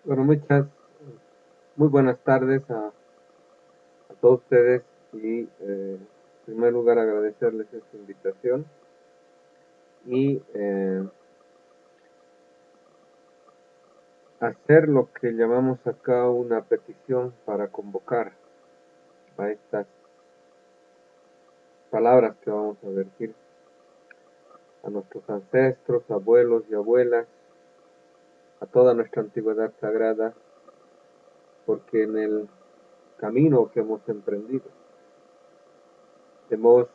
Bueno, muy buenas tardes a todos ustedes y en primer lugar agradecerles esta invitación y hacer lo que llamamos acá una petición para convocar a estas palabras que vamos a vertir a nuestros ancestros, abuelos y abuelas, a toda nuestra antigüedad sagrada, porque en el camino que hemos emprendido hemos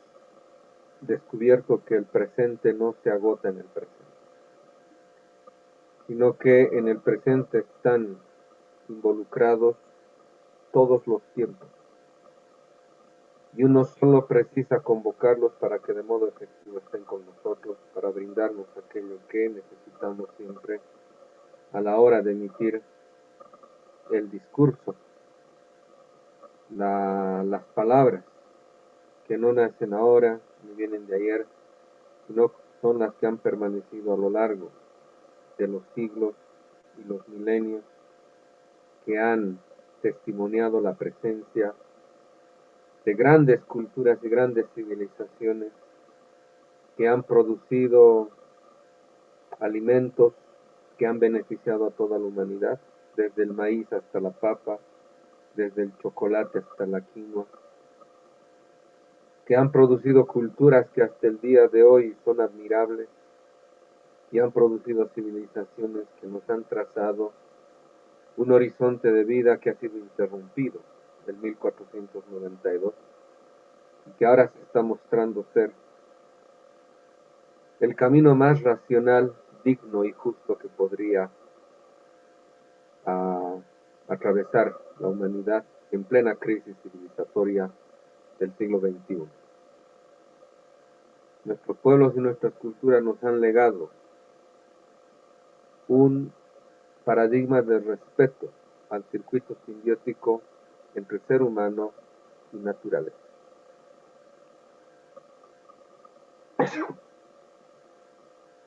descubierto que el presente no se agota en el presente, sino que en el presente están involucrados todos los tiempos, y uno solo precisa convocarlos para que de modo efectivo estén con nosotros, para brindarnos aquello que necesitamos siempre a la hora de emitir el discurso, las palabras que no nacen ahora ni vienen de ayer, sino son las que han permanecido a lo largo de los siglos y los milenios, que han testimoniado la presencia de grandes culturas y grandes civilizaciones, que han producido alimentos que han beneficiado a toda la humanidad, desde el maíz hasta la papa, desde el chocolate hasta la quinoa, que han producido culturas que hasta el día de hoy son admirables y han producido civilizaciones que nos han trazado un horizonte de vida que ha sido interrumpido en 1492 y que ahora se está mostrando ser el camino más racional, digno y justo que podría a atravesar la humanidad en plena crisis civilizatoria del siglo XXI. Nuestros pueblos y nuestras culturas nos han legado un paradigma de respeto al circuito simbiótico entre ser humano y naturaleza.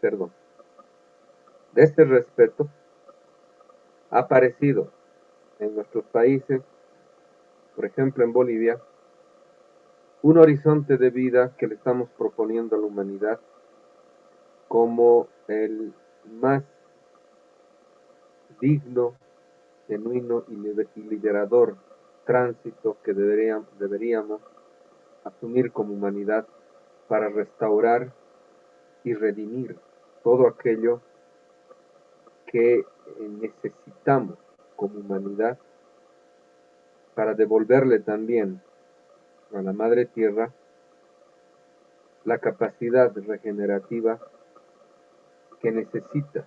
Perdón. De este respeto ha aparecido en nuestros países, por ejemplo en Bolivia, un horizonte de vida que le estamos proponiendo a la humanidad como el más digno, genuino y liberador tránsito que deberíamos asumir como humanidad para restaurar y redimir todo aquello que necesitamos como humanidad para devolverle también a la madre tierra la capacidad regenerativa que necesita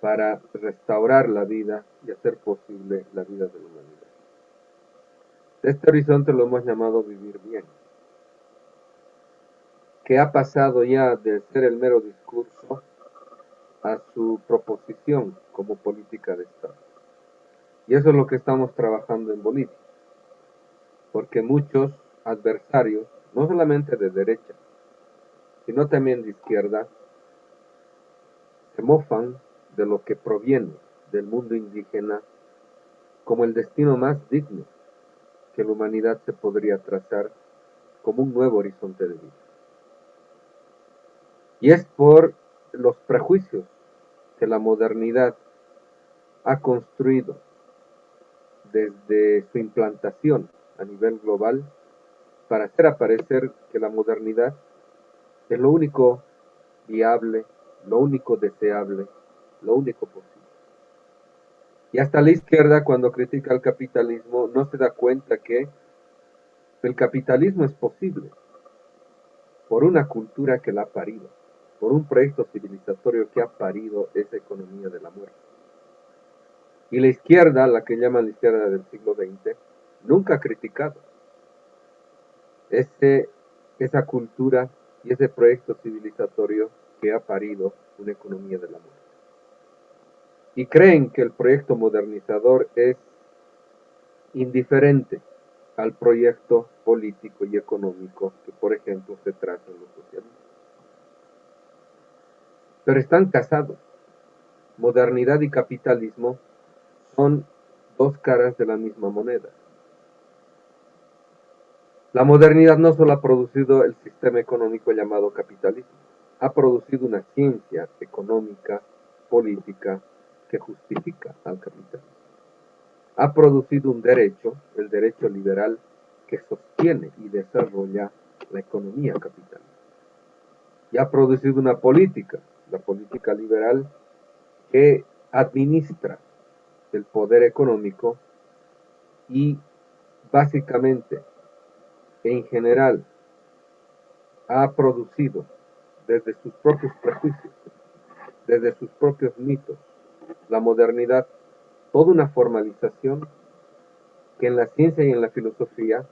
para restaurar la vida y hacer posible la vida de la humanidad. Este horizonte lo hemos llamado vivir bien, que ha pasado ya de ser el mero discurso a su proposición como política de Estado. Y eso es lo que estamos trabajando en Bolivia, porque muchos adversarios, no solamente de derecha, sino también de izquierda, se mofan de lo que proviene del mundo indígena como el destino más digno que la humanidad se podría trazar como un nuevo horizonte de vida. Y es por los prejuicios que la modernidad ha construido desde su implantación a nivel global para hacer aparecer que la modernidad es lo único viable, lo único deseable, lo único posible. Y hasta la izquierda, cuando critica el capitalismo, no se da cuenta que el capitalismo es posible por una cultura que la ha parido, por un proyecto civilizatorio que ha parido esa economía de la muerte. Y la izquierda, la que llaman la izquierda del siglo XX, nunca ha criticado esa cultura y ese proyecto civilizatorio que ha parido una economía de la muerte. Y creen que el proyecto modernizador es indiferente al proyecto político y económico que, por ejemplo, se traza en los socialistas. Pero están casados. Modernidad y capitalismo son dos caras de la misma moneda. La modernidad no solo ha producido el sistema económico llamado capitalismo, ha producido una ciencia económica, política, que justifica al capitalismo. Ha producido un derecho, el derecho liberal, que sostiene y desarrolla la economía capitalista. Y ha producido una política, la política liberal, que administra el poder económico y básicamente, en general, ha producido desde sus propios prejuicios, desde sus propios mitos, la modernidad, toda una formalización que en la ciencia y en la filosofía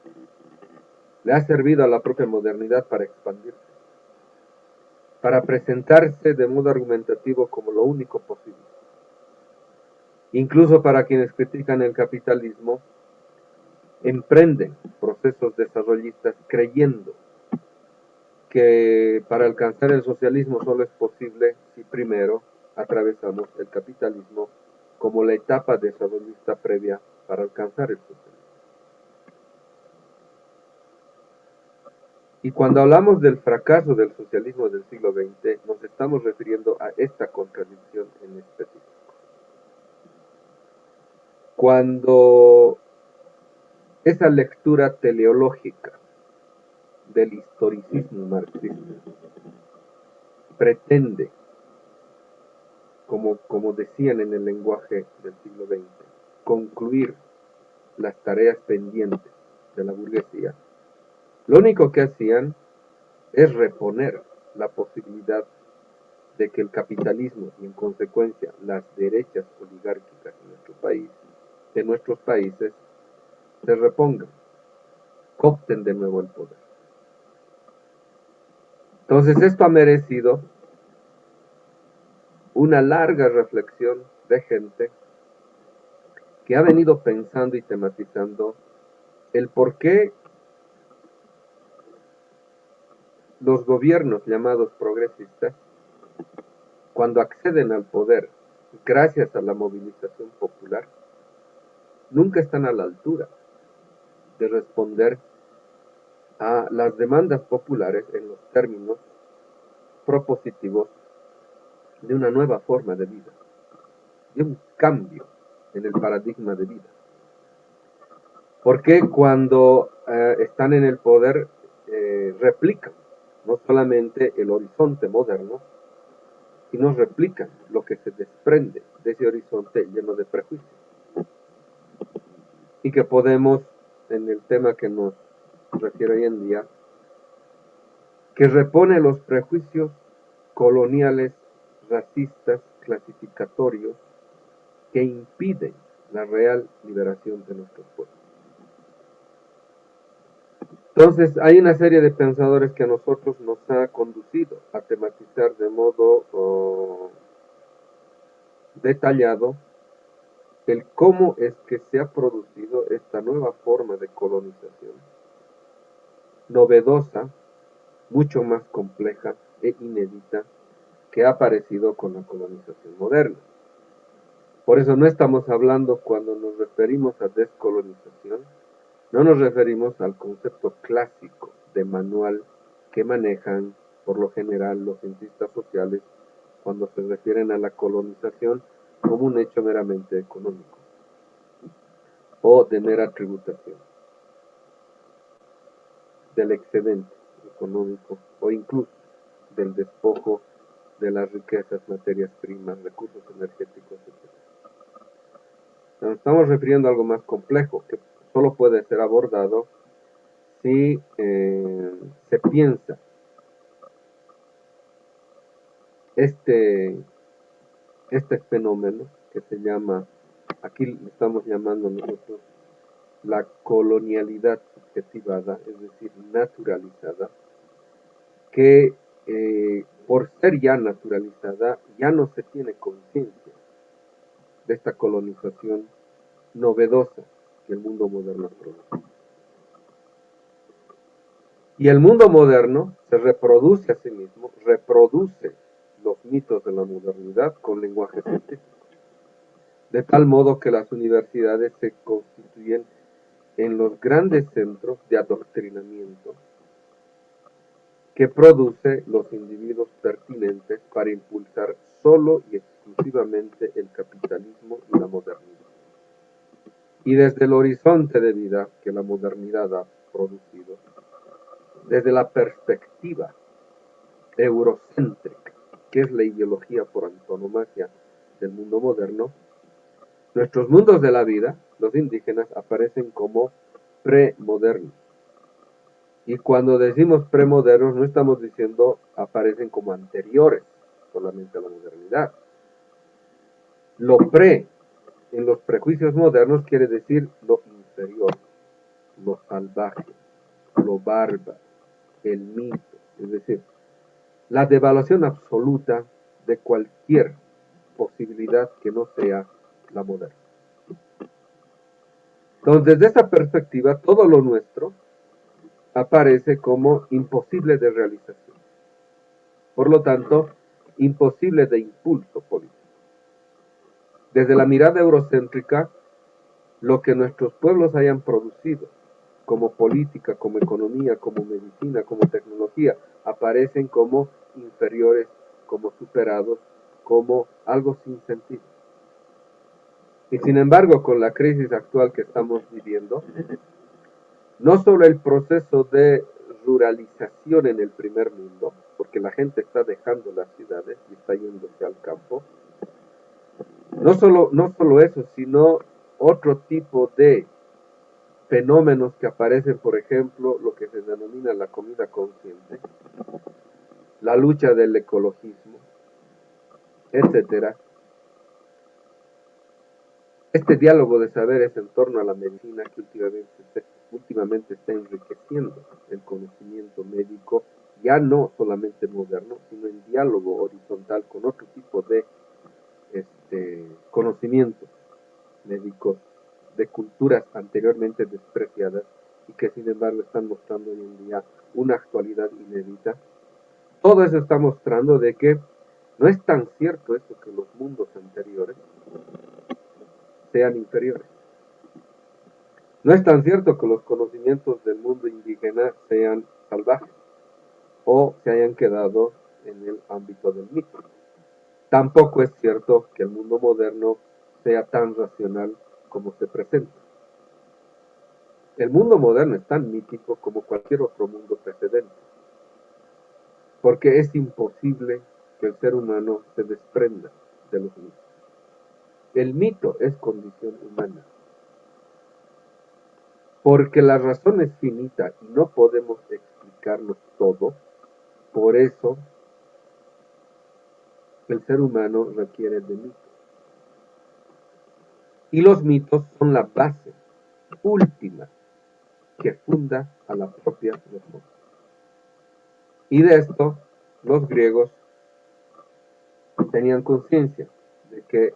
le ha servido a la propia modernidad para expandirse, para presentarse de modo argumentativo como lo único posible. Incluso para quienes critican el capitalismo, emprenden procesos desarrollistas creyendo que para alcanzar el socialismo solo es posible si primero atravesamos el capitalismo como la etapa desarrollista previa para alcanzar el socialismo. Y cuando hablamos del fracaso del socialismo del siglo XX, nos estamos refiriendo a esta contradicción en específico. Cuando esa lectura teleológica del historicismo marxista pretende, como decían en el lenguaje del siglo XX, concluir las tareas pendientes de la burguesía, lo único que hacían es reponer la posibilidad de que el capitalismo y en consecuencia las derechas oligárquicas de nuestros países, se repongan, coopten de nuevo el poder. Entonces esto ha merecido una larga reflexión de gente que ha venido pensando y tematizando el por qué los gobiernos llamados progresistas, cuando acceden al poder gracias a la movilización popular, nunca están a la altura de responder a las demandas populares en los términos propositivos de una nueva forma de vida, de un cambio en el paradigma de vida. Porque cuando están en el poder replican no solamente el horizonte moderno, sino replican lo que se desprende de ese horizonte lleno de prejuicios. Y que podemos, en el tema que nos refiere hoy en día, que repone los prejuicios coloniales, racistas, clasificatorios, que impiden la real liberación de nuestros pueblos. Entonces, hay una serie de pensadores que a nosotros nos ha conducido a tematizar de modo detallado el cómo es que se ha producido esta nueva forma de colonización, novedosa, mucho más compleja e inédita, que ha aparecido con la colonización moderna. Por eso no estamos hablando, cuando nos referimos a descolonización, no nos referimos al concepto clásico de manual que manejan por lo general los cientistas sociales cuando se refieren a la colonización como un hecho meramente económico o de mera tributación del excedente económico o incluso del despojo de las riquezas, materias primas, recursos energéticos, etc. Nos estamos refiriendo a algo más complejo que solo puede ser abordado si se piensa este fenómeno que se llama, aquí estamos llamando nosotros la colonialidad subjetivada, es decir, naturalizada, que por ser ya naturalizada ya no se tiene conciencia de esta colonización novedosa que el mundo moderno produce. Y el mundo moderno se reproduce a sí mismo, reproduce los mitos de la modernidad con lenguaje científico. de tal modo que las universidades se constituyen en los grandes centros de adoctrinamiento que produce los individuos pertinentes para impulsar solo y exclusivamente el capitalismo y la modernidad. Y desde el horizonte de vida que la modernidad ha producido, desde la perspectiva eurocéntrica, que es la ideología por antonomasia del mundo moderno, nuestros mundos de la vida, los indígenas, aparecen como premodernos. Y cuando decimos premodernos, no estamos diciendo aparecen como anteriores solamente a la modernidad. Lo pre en los prejuicios modernos quiere decir lo inferior, lo salvaje, lo bárbaro, el mito, es decir, la devaluación absoluta de cualquier posibilidad que no sea la moderna. Entonces, desde esa perspectiva, todo lo nuestro aparece como imposible de realización. Por lo tanto, imposible de impulso político. Desde la mirada eurocéntrica, lo que nuestros pueblos hayan producido, como política, como economía, como medicina, como tecnología, aparecen como inferiores, como superados, como algo sin sentido. Y sin embargo, con la crisis actual que estamos viviendo, no solo el proceso de ruralización en el primer mundo, porque la gente está dejando las ciudades y está yéndose al campo, no solo eso, sino otro tipo de fenómenos que aparecen, por ejemplo, lo que se denomina la comida consciente, la lucha del ecologismo, etcétera. Este diálogo de saberes en torno a la medicina que últimamente está enriqueciendo el conocimiento médico, ya no solamente moderno, sino en diálogo horizontal con otro tipo de conocimientos médicos de culturas anteriormente despreciadas y que sin embargo están mostrando hoy en día una actualidad inédita. Todo eso está mostrando de que no es tan cierto eso que los mundos anteriores sean inferiores. No es tan cierto que los conocimientos del mundo indígena sean salvajes o se hayan quedado en el ámbito del mito. Tampoco es cierto que el mundo moderno sea tan racional como se presenta. El mundo moderno es tan mítico como cualquier otro mundo precedente, porque es imposible que el ser humano se desprenda de los mitos. El mito es condición humana, porque la razón es finita y no podemos explicarlo todo. Por eso el ser humano requiere de mitos. Y los mitos son la base última que funda a la propia razón. Y de esto los griegos tenían conciencia de que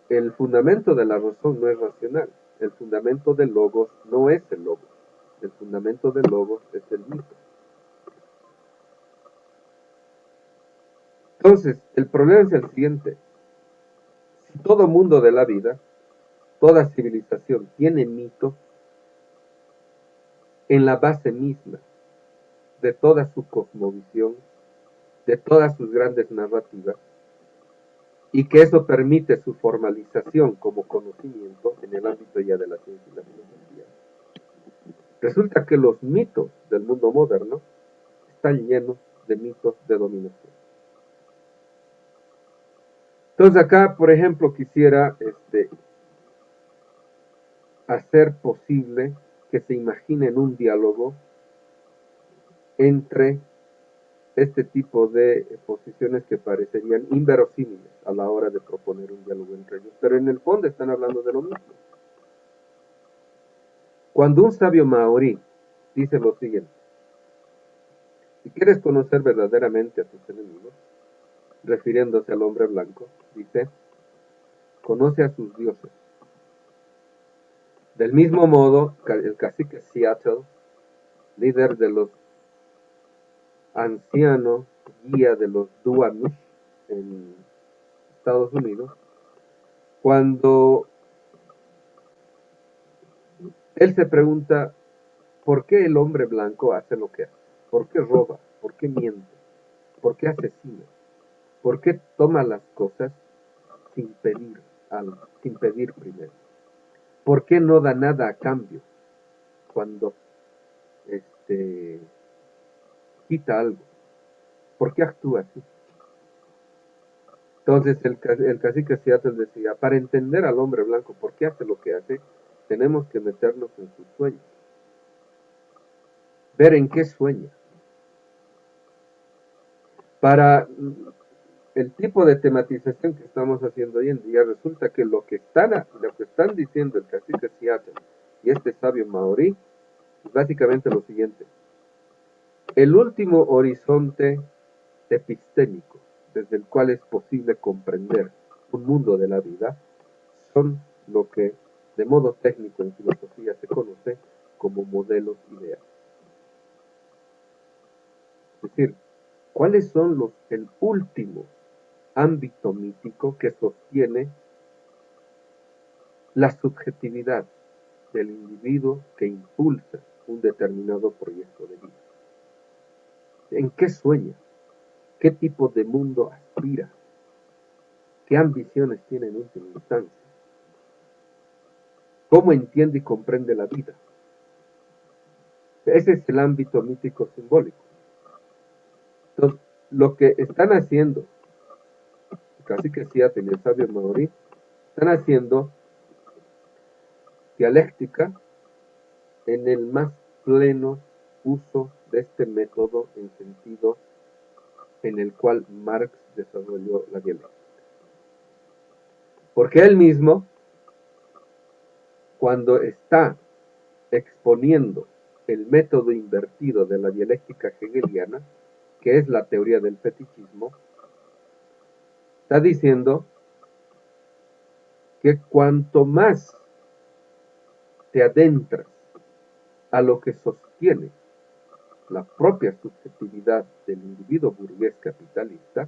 el fundamento de la razón no es racional. El fundamento del logos no es el logos. El fundamento del logos es el mito. Entonces, el problema es el siguiente. Si todo mundo de la vida, toda civilización tiene mito en la base misma de toda su cosmovisión, de todas sus grandes narrativas, y que eso permite su formalización como conocimiento en el ámbito ya de la ciencia y la filosofía. Resulta que los mitos del mundo moderno están llenos de mitos de dominación. Entonces acá, por ejemplo, quisiera hacer posible que se imaginen un diálogo entre este tipo de posiciones que parecerían inverosímiles a la hora de proponer un diálogo entre ellos, pero en el fondo están hablando de lo mismo. Cuando un sabio maorí dice lo siguiente: si quieres conocer verdaderamente a tus enemigos, refiriéndose al hombre blanco, dice, conoce a sus dioses. Del mismo modo, el cacique Seattle, líder de los ancianos, guía de los Duwamish en Estados Unidos, cuando él se pregunta por qué el hombre blanco hace lo que hace, por qué roba, por qué miente, por qué asesina, por qué toma las cosas sin pedir algo, sin pedir primero, por qué no da nada a cambio cuando quita algo, por qué actúa así. Entonces el cacique Seattle decía, para entender al hombre blanco por qué hace lo que hace, tenemos que meternos en sus sueños, ver en qué sueña. Para el tipo de tematización que estamos haciendo hoy en día, resulta que lo que están diciendo el cacique Seattle y este sabio maorí es básicamente lo siguiente: el último horizonte epistémico desde el cual es posible comprender un mundo de la vida son lo que de modo técnico en filosofía se conoce como modelos ideales. Es decir, ¿cuáles son el último ámbito mítico que sostiene la subjetividad del individuo que impulsa un determinado proyecto de vida? ¿En qué sueña? ¿Qué tipo de mundo aspira? ¿Qué ambiciones tiene en última instancia? ¿Cómo entiende y comprende la vida? Ese es el ámbito mítico simbólico. Entonces, lo que están haciendo, casi que Seattle y el sabio maorí, están haciendo dialéctica en el más pleno uso de este método en sentido en el cual Marx desarrolló la dialéctica. Porque él mismo, cuando está exponiendo el método invertido de la dialéctica hegeliana, que es la teoría del fetichismo, está diciendo que cuanto más te adentras a lo que sostiene la propia subjetividad del individuo burgués capitalista,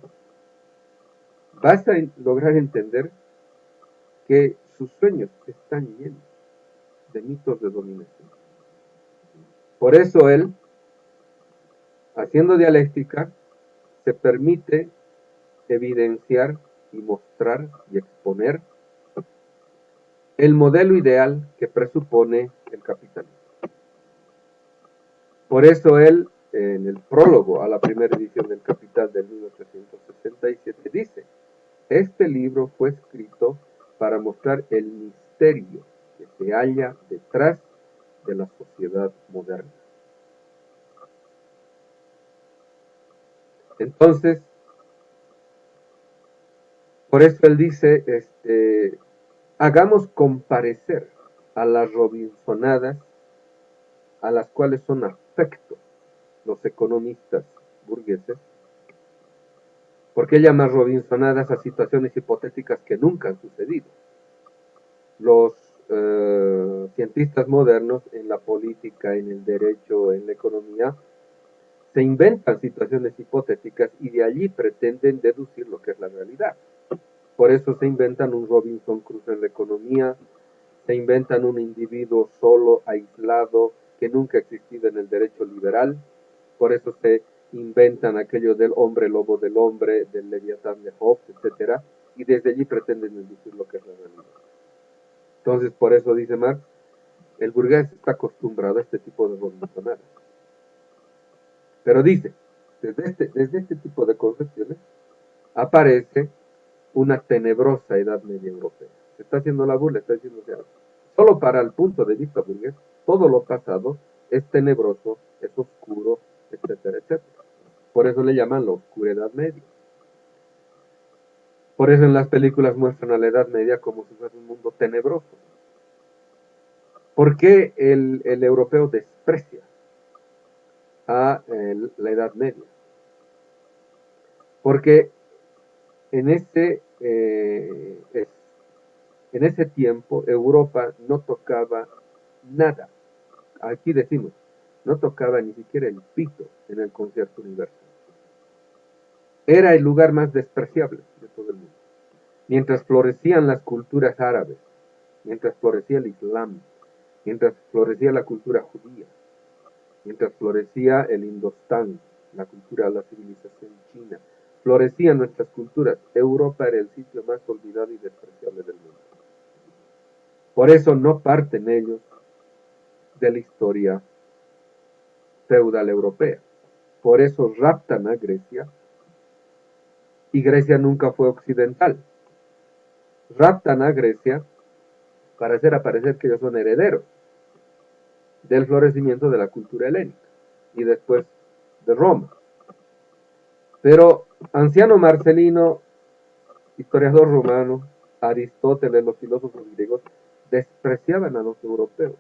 vas a lograr entender que sus sueños están llenos de mitos de dominación. Por eso él, haciendo dialéctica, se permite evidenciar y mostrar y exponer el modelo ideal que presupone el capitalismo. Por eso él, en el prólogo a la primera edición del Capital de 1867, dice: este libro fue escrito para mostrar el misterio que se halla detrás de la sociedad moderna. Entonces, por eso él dice, hagamos comparecer a las robinsonadas a las cuales son afectos los economistas burgueses. ¿Por qué llamar robinsonadas a situaciones hipotéticas que nunca han sucedido? Los cientistas modernos en la política, en el derecho, en la economía, se inventan situaciones hipotéticas y de allí pretenden deducir lo que es la realidad. Por eso se inventan un Robinson Crusoe en la economía, se inventan un individuo solo, aislado, que nunca ha existido en el derecho liberal. Por eso se inventan aquello del hombre lobo del hombre, del Leviatán de Hobbes, etc. Y desde allí pretenden deducir lo que es la realidad. Entonces, por eso dice Marx, el burgués está acostumbrado a este tipo de robinsonadas. Pero dice, desde este tipo de concepciones aparece una tenebrosa Edad Media europea. Se está haciendo la burla, está diciendo, solo para el punto de vista burgués, todo lo pasado es tenebroso, es oscuro, etcétera, etcétera. Por eso le llaman la oscura Edad Media. Por eso en las películas muestran a la Edad Media como si fuera un mundo tenebroso. ¿Por qué el europeo desprecia a la Edad Media? Porque en ese tiempo Europa no tocaba nada. Aquí decimos, no tocaba ni siquiera el pito en el concierto universal. Era el lugar más despreciable de todo el mundo. mientras florecían las culturas árabes, mientras florecía el Islam, mientras florecía la cultura judía, mientras florecía el Indostán, la cultura de la civilización china, florecían nuestras culturas, Europa era el sitio más olvidado y despreciable del mundo. Por eso no parten ellos de la historia feudal europea. Por eso raptan a Grecia, y Grecia nunca fue occidental. Raptan a Grecia para hacer aparecer que ellos son herederos del florecimiento de la cultura helénica y después de Roma. Pero Anciano Marcelino, historiador romano, Aristóteles, los filósofos griegos, despreciaban a los europeos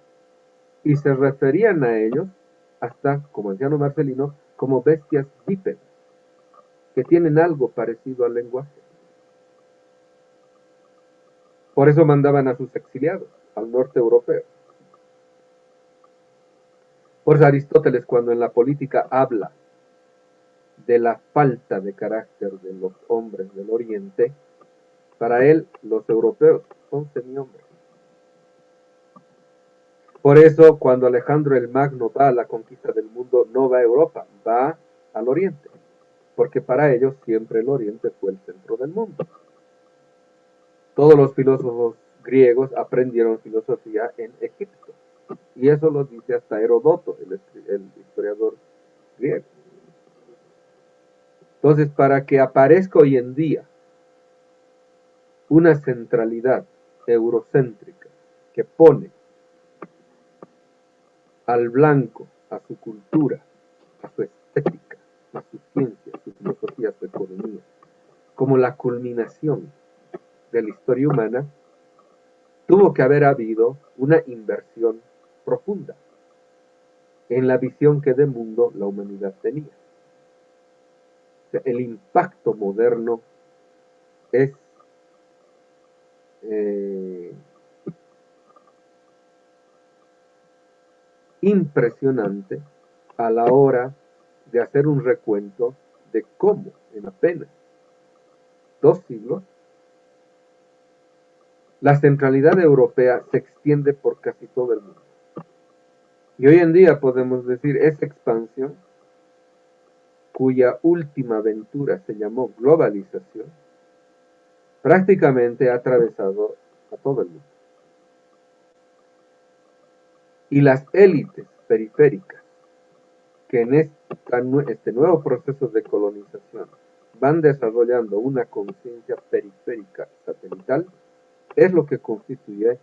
y se referían a ellos, hasta como Anciano Marcelino, como bestias bípedas, que tienen algo parecido al lenguaje. Por eso mandaban a sus exiliados al norte europeo. Por eso Aristóteles, cuando en la política habla de la falta de carácter de los hombres del Oriente, para él los europeos son semihombres. Por eso cuando Alejandro el Magno va a la conquista del mundo, no va a Europa, va al Oriente, porque para ellos siempre el Oriente fue el centro del mundo. Todos los filósofos griegos aprendieron filosofía en Egipto, y eso lo dice hasta Heródoto, el historiador griego. Entonces, para que aparezca hoy en día una centralidad eurocéntrica que pone al blanco, a su cultura, a su estética, a su ciencia, a su filosofía, a su economía, como la culminación de la historia humana, tuvo que haber habido una inversión profunda en la visión que de mundo la humanidad tenía. O sea, el impacto moderno es impresionante a la hora de hacer un recuento de cómo en apenas 2 siglos la centralidad europea se extiende por casi todo el mundo. Y hoy en día podemos decir esa expansión, cuya última aventura se llamó globalización, prácticamente ha atravesado a todo el mundo. Y las élites periféricas que en este nuevo proceso de colonización van desarrollando una conciencia periférica satelital, es lo que constituye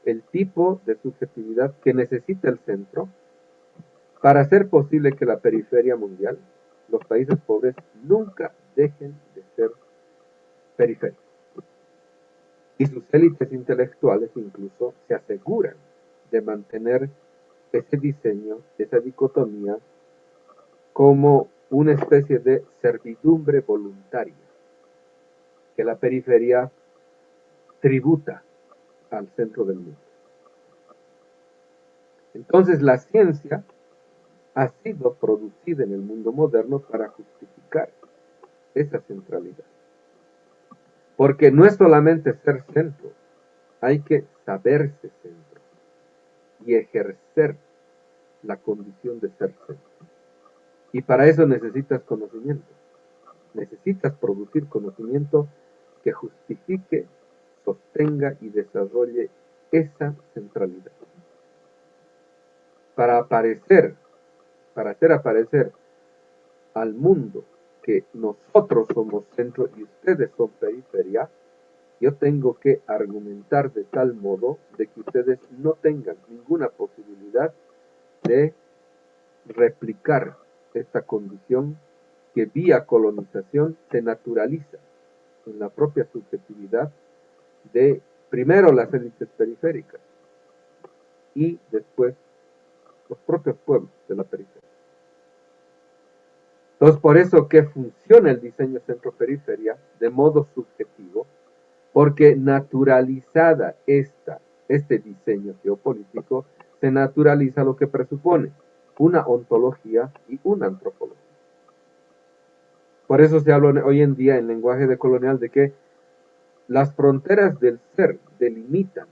el tipo de subjetividad que necesita el centro para hacer posible que la periferia mundial, los países pobres, nunca dejen de ser periféricos. Y sus élites intelectuales incluso se aseguran de mantener ese diseño, esa dicotomía, como una especie de servidumbre voluntaria, que la periferia tributa al centro del mundo. Entonces la ciencia ha sido producida en el mundo moderno para justificar esa centralidad. Porque no es solamente ser centro, hay que saberse centro y ejercer la condición de ser centro. Y para eso necesitas conocimiento. Necesitas producir conocimiento que justifique, sostenga y desarrolle esa centralidad. Para hacer aparecer al mundo que nosotros somos centro y ustedes son periferia, yo tengo que argumentar de tal modo de que ustedes no tengan ninguna posibilidad de replicar esta condición que vía colonización se naturaliza en la propia subjetividad de primero las élites periféricas y después los propios pueblos de la periferia. Entonces, por eso que funciona el diseño centro-periferia de modo subjetivo, porque naturalizada este diseño geopolítico, se naturaliza lo que presupone una ontología y una antropología. Por eso se habla hoy en día en lenguaje decolonial de que Las fronteras del ser delimitan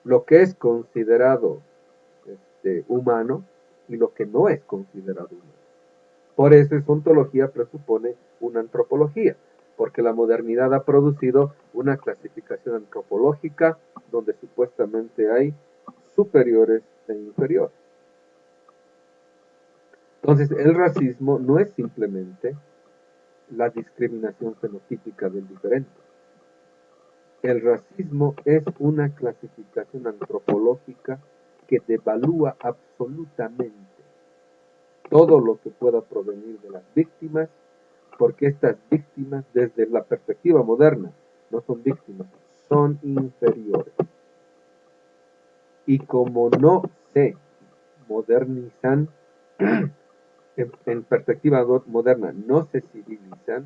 lo que es considerado humano y lo que no es considerado humano. Por eso esa ontología presupone una antropología, porque la modernidad ha producido una clasificación antropológica donde supuestamente hay superiores e inferiores. Entonces, el racismo no es simplemente la discriminación fenotípica del diferente. El racismo es una clasificación antropológica que devalúa absolutamente todo lo que pueda provenir de las víctimas, porque estas víctimas, desde la perspectiva moderna, no son víctimas, son inferiores. Y como no se modernizan, en perspectiva moderna, no se civilizan,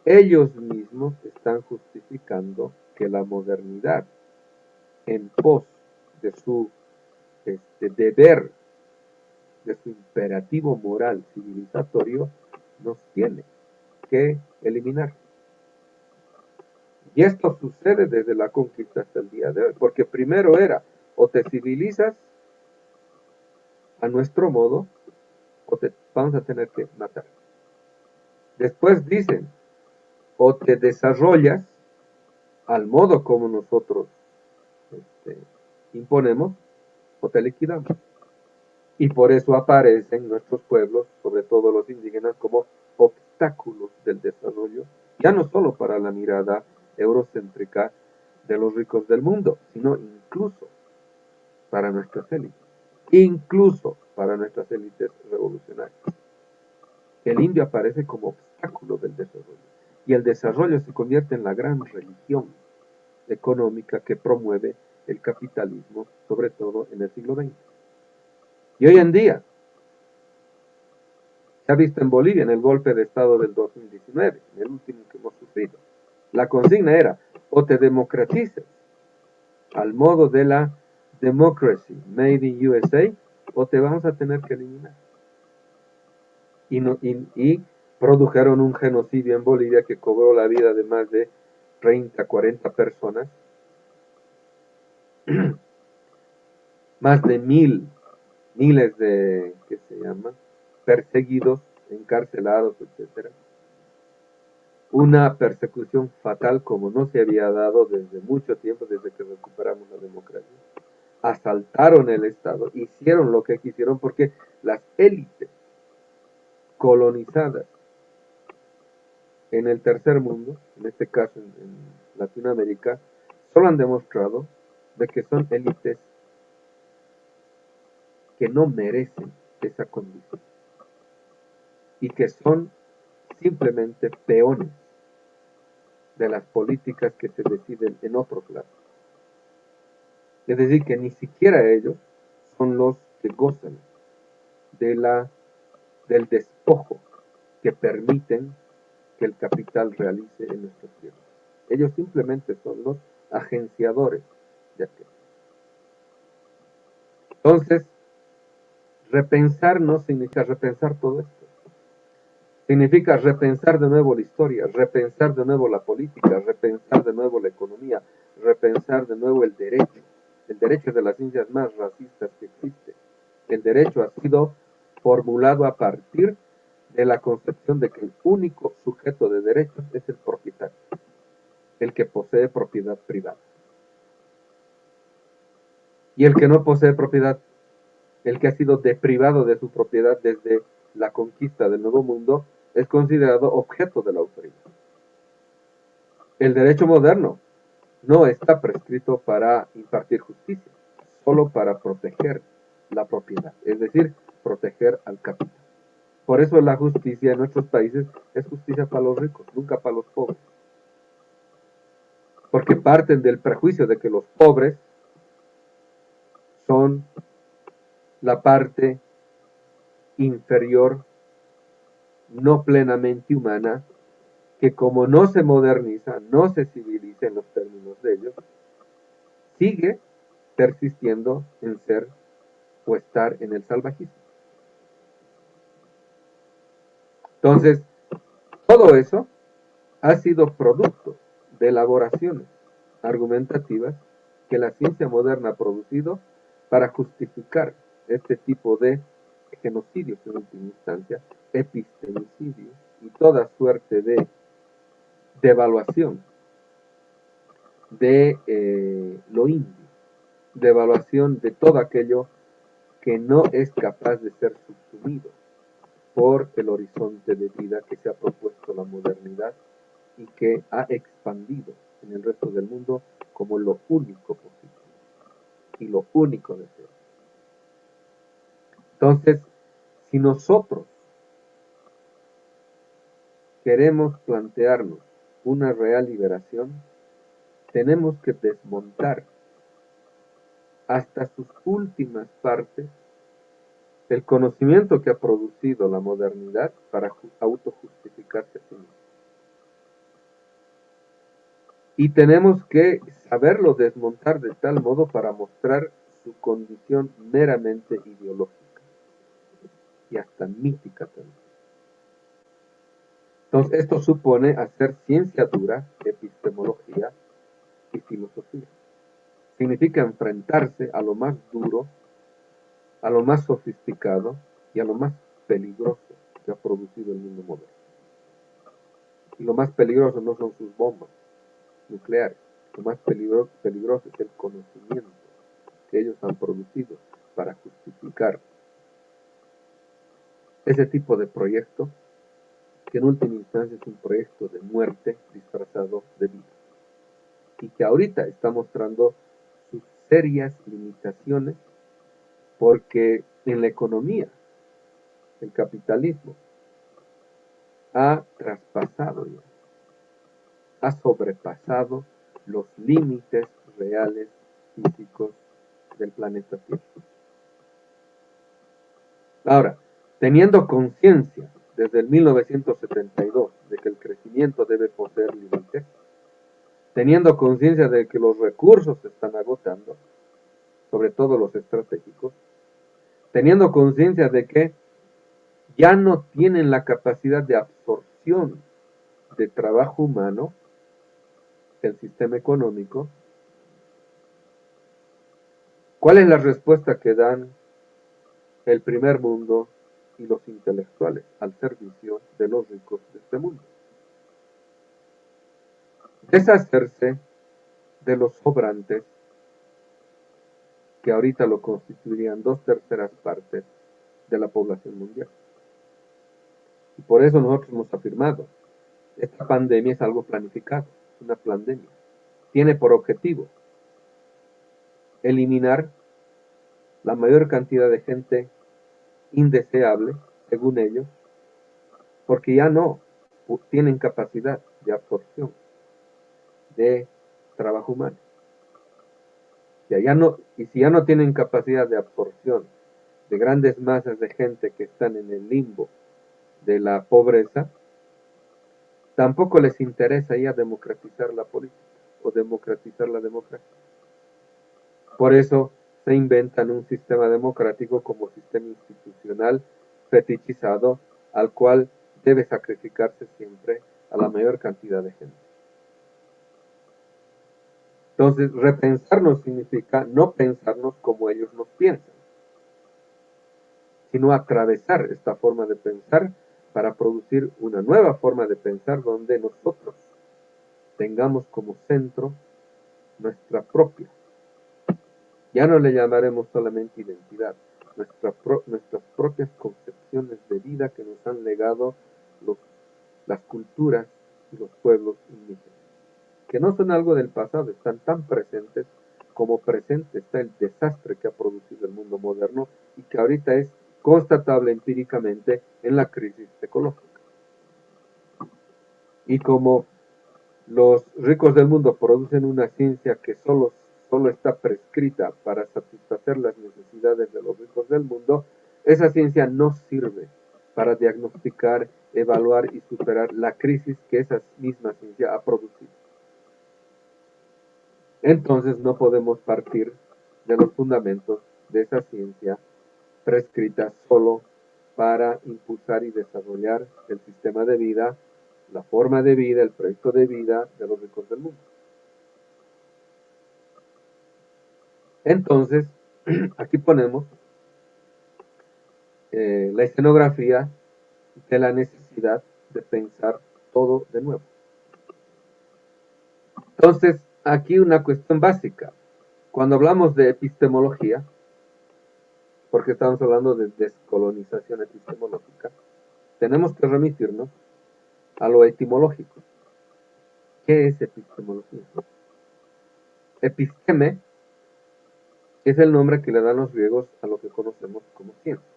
ellos mismos están justificando que la modernidad, en pos de su deber, de su imperativo moral civilizatorio, nos tiene que eliminar. Y esto sucede desde la conquista hasta el día de hoy, porque primero era, o te civilizas a nuestro modo, o te vamos a tener que matar. Después dicen, o te desarrollas al modo como nosotros imponemos, o te liquidamos. Y por eso aparecen nuestros pueblos, sobre todo los indígenas, como obstáculos del desarrollo, ya no solo para la mirada eurocéntrica de los ricos del mundo, sino incluso para nuestras élites, incluso para nuestras élites revolucionarias. El indio aparece como obstáculo del desarrollo, y el desarrollo se convierte en la gran religión económica que promueve el capitalismo, sobre todo en el siglo XX. Y hoy en día, se ha visto en Bolivia en el golpe de Estado del 2019, en el último que hemos sufrido. La consigna era, o te democratizas al modo de la democracy made in USA, o te vamos a tener que eliminar. Y produjeron un genocidio en Bolivia que cobró la vida de más de 30, 40 personas, más de miles de, ¿qué se llama?, perseguidos, encarcelados, etc. Una persecución fatal como no se había dado desde mucho tiempo, desde que recuperamos la democracia. Asaltaron el Estado, hicieron lo que quisieron porque las élites colonizadas en el tercer mundo, en este caso en Latinoamérica, solo han demostrado de que son élites que no merecen esa condición y que son simplemente peones de las políticas que se deciden en otros lados. Es decir, que ni siquiera ellos son los que gozan del despojo que permiten que el capital realice en nuestras tierras. Ellos simplemente son los agenciadores de aquello. Entonces, repensar no significa repensar todo esto. Significa repensar de nuevo la historia, repensar de nuevo la política, repensar de nuevo la economía, repensar de nuevo el derecho. El derecho es de las ciencias más racistas que existe. El derecho ha sido formulado a partir de la concepción de que el único sujeto de derechos es el propietario, el que posee propiedad privada. Y el que no posee propiedad, el que ha sido deprivado de su propiedad desde la conquista del Nuevo Mundo, es considerado objeto de la autoridad. El derecho moderno no está prescrito para impartir justicia, solo para proteger la propiedad, es decir, proteger al capital. Por eso la justicia en nuestros países es justicia para los ricos, nunca para los pobres. Porque parten del prejuicio de que los pobres son la parte inferior, no plenamente humana, que como no se moderniza, no se civiliza en los términos de ellos, sigue persistiendo en ser o estar en el salvajismo. Entonces, todo eso ha sido producto de elaboraciones argumentativas que la ciencia moderna ha producido para justificar este tipo de genocidios en última instancia, epistemicidios y toda suerte de devaluación de lo indio, devaluación de todo aquello que no es capaz de ser subsumido por el horizonte de vida que se ha propuesto la modernidad y que ha expandido en el resto del mundo como lo único posible y lo único deseable. Entonces, si nosotros queremos plantearnos una real liberación, tenemos que desmontar hasta sus últimas partes el conocimiento que ha producido la modernidad para autojustificarse a sí mismo. Y tenemos que saberlo desmontar de tal modo para mostrar su condición meramente ideológica y hasta mítica también. Entonces, esto supone hacer ciencia dura, epistemología y filosofía. Significa enfrentarse a lo más duro, a lo más sofisticado y a lo más peligroso que ha producido el mundo moderno. Y lo más peligroso no son sus bombas nucleares, lo más peligroso es el conocimiento que ellos han producido para justificar ese tipo de proyecto, que en última instancia es un proyecto de muerte disfrazado de vida, y que ahorita está mostrando sus serias limitaciones, porque en la economía el capitalismo ha traspasado ya, ha sobrepasado los límites reales físicos del planeta Tierra. Ahora, teniendo conciencia desde el 1972 de que el crecimiento debe poseer límites, teniendo conciencia de que los recursos se están agotando, sobre todo los estratégicos, teniendo conciencia de que ya no tienen la capacidad de absorción de trabajo humano, el sistema económico, ¿cuál es la respuesta que dan el primer mundo y los intelectuales al servicio de los ricos de este mundo? Deshacerse de los sobrantes, que ahorita lo constituirían 2/3 partes de la población mundial. Y por eso nosotros hemos afirmado, esta pandemia es algo planificado, una pandemia. Tiene por objetivo eliminar la mayor cantidad de gente indeseable, según ellos, porque ya no tienen capacidad de absorción de trabajo humano. Y si ya no tienen capacidad de absorción de grandes masas de gente que están en el limbo de la pobreza, tampoco les interesa ya democratizar la política o democratizar la democracia. Por eso se inventan un sistema democrático como sistema institucional fetichizado, al cual debe sacrificarse siempre a la mayor cantidad de gente. Entonces, repensarnos significa no pensarnos como ellos nos piensan, sino atravesar esta forma de pensar para producir una nueva forma de pensar donde nosotros tengamos como centro nuestra propia. Ya no le llamaremos solamente identidad, nuestras propias concepciones de vida que nos han legado las culturas y los pueblos indígenas, que no son algo del pasado, están tan presentes como presente está el desastre que ha producido el mundo moderno y que ahorita es constatable empíricamente en la crisis ecológica. Y como los ricos del mundo producen una ciencia que solo está prescrita para satisfacer las necesidades de los ricos del mundo, esa ciencia no sirve para diagnosticar, evaluar y superar la crisis que esa misma ciencia ha producido. Entonces no podemos partir de los fundamentos de esa ciencia prescrita solo para impulsar y desarrollar el sistema de vida la forma de vida, el proyecto de vida de los ricos del mundo. Entonces, aquí ponemos la escenografía de la necesidad de pensar todo de nuevo. Entonces, aquí una cuestión básica. Cuando hablamos de epistemología, porque estamos hablando de descolonización epistemológica, tenemos que remitirnos a lo etimológico. ¿Qué es epistemología? Episteme es el nombre que le dan los griegos a lo que conocemos como ciencia.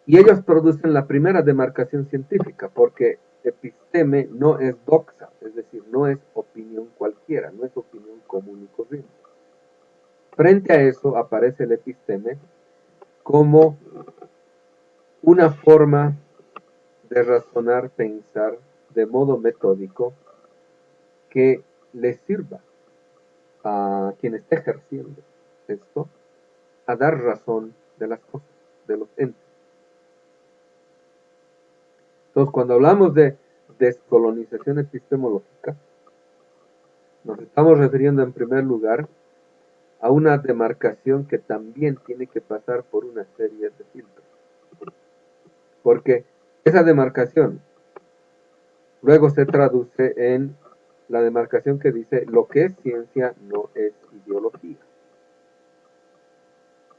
Y ellos producen la primera demarcación científica, porque episteme no es doxa, es decir, no es opinión cualquiera, no es opinión común y corriente. Frente a eso aparece el episteme como una forma de razonar, pensar de modo metódico que le sirva a quien esté ejerciendo esto a dar razón de las cosas, de los entes. Entonces, cuando hablamos de descolonización epistemológica, nos estamos refiriendo en primer lugar a una demarcación que también tiene que pasar por una serie de filtros. Porque esa demarcación luego se traduce en la demarcación que dice lo que es ciencia no es ideología.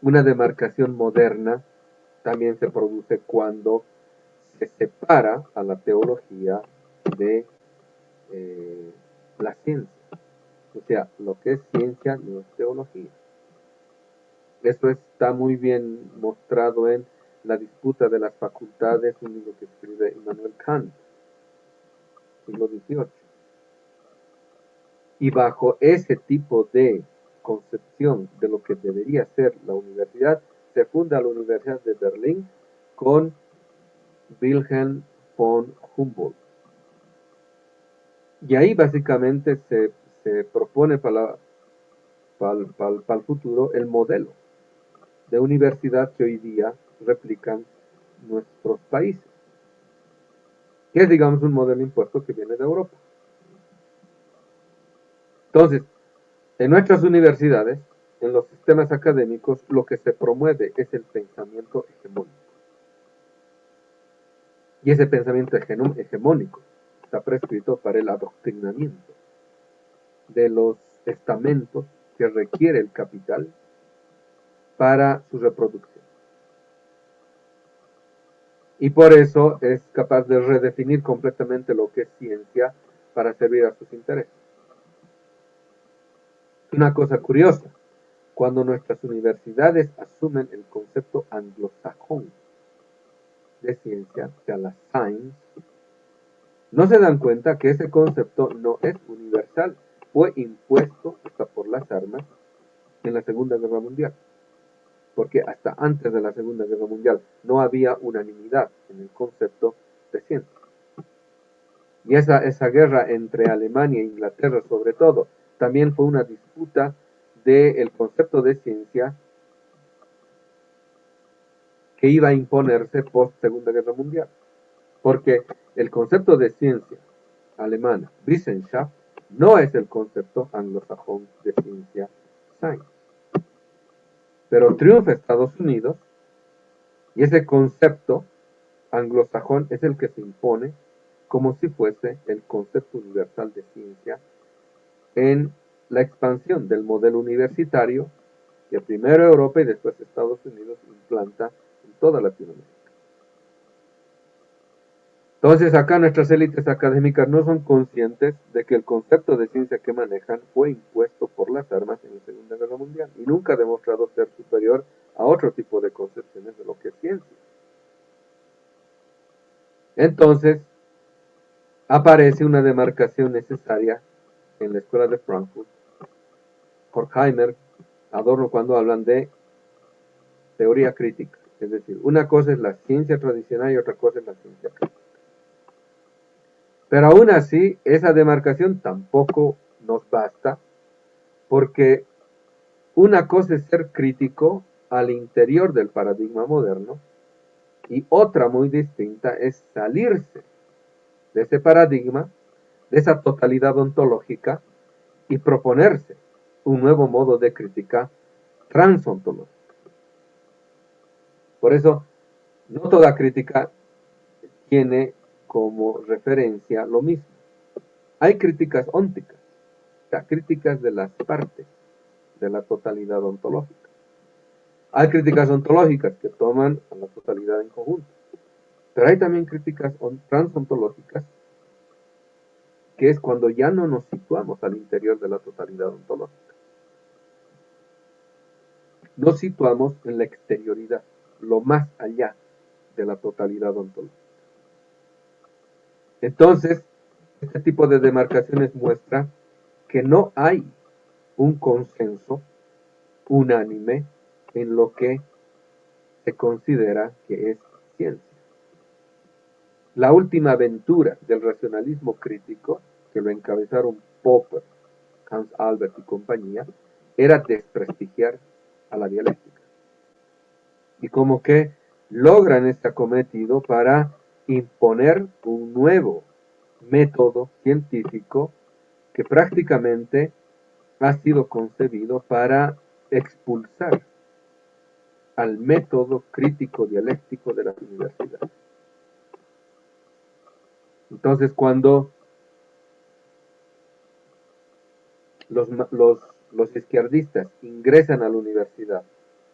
Una demarcación moderna también se produce cuando se separa a la teología de la ciencia. O sea, lo que es ciencia no es teología. Esto está muy bien mostrado en La disputa de las facultades, un libro que escribe Immanuel Kant, siglo XVIII. Y bajo ese tipo de concepción de lo que debería ser la universidad, se funda la Universidad de Berlín con Wilhelm von Humboldt. Y ahí básicamente se propone para el futuro el modelo de universidad que hoy día replican nuestros países, que es, digamos, un modelo impuesto que viene de Europa. Entonces, en nuestras universidades, en los sistemas académicos, lo que se promueve es el pensamiento hegemónico. Y ese pensamiento hegemónico está prescrito para el adoctrinamiento de los estamentos que requiere el capital para su reproducción. Y por eso es capaz de redefinir completamente lo que es ciencia para servir a sus intereses. Una cosa curiosa, cuando nuestras universidades asumen el concepto anglosajón de ciencia, o sea, la science, no se dan cuenta que ese concepto no es universal, fue impuesto hasta por las armas en la Segunda Guerra Mundial. Porque hasta antes de la Segunda Guerra Mundial no había unanimidad en el concepto de ciencia. Y esa guerra entre Alemania e Inglaterra, sobre todo, también fue una disputa del concepto de ciencia que iba a imponerse post Segunda Guerra Mundial. Porque el concepto de ciencia alemana, Wissenschaft, no es el concepto anglosajón de ciencia, science. Pero triunfa Estados Unidos y ese concepto anglosajón es el que se impone como si fuese el concepto universal de ciencia en la expansión del modelo universitario que primero Europa y después Estados Unidos implanta en toda Latinoamérica. Entonces acá nuestras élites académicas no son conscientes de que el concepto de ciencia que manejan fue impuesto por las armas en la Segunda Guerra Mundial y nunca ha demostrado ser superior a otro tipo de concepciones de lo que es ciencia. Entonces aparece una demarcación necesaria en la escuela de Frankfurt. Horkheimer, Adorno, cuando hablan de teoría crítica, es decir, una cosa es la ciencia tradicional y otra cosa es la ciencia crítica. Pero aún así, esa demarcación tampoco nos basta, porque una cosa es ser crítico al interior del paradigma moderno Y otra muy distinta es salirse de ese paradigma, de esa totalidad ontológica, y proponerse un nuevo modo de crítica transontológica. Por eso, no toda crítica tiene como referencia lo mismo. Hay críticas ónticas, o sea, críticas de las partes de la totalidad ontológica. Hay críticas ontológicas que toman a la totalidad en conjunto. Pero hay también críticas transontológicas, que es cuando ya no nos situamos al interior de la totalidad ontológica. Nos situamos en la exterioridad, lo más allá de la totalidad ontológica. Entonces, este tipo de demarcaciones muestra que no hay un consenso unánime en lo que se considera que es ciencia. La última aventura del racionalismo crítico, que lo encabezaron Popper, Hans Albert y compañía, era desprestigiar a la dialéctica. Y como que logran este acometido para imponer un nuevo método científico que prácticamente ha sido concebido para expulsar al método crítico dialéctico de las universidades. Entonces, cuando los izquierdistas ingresan a la universidad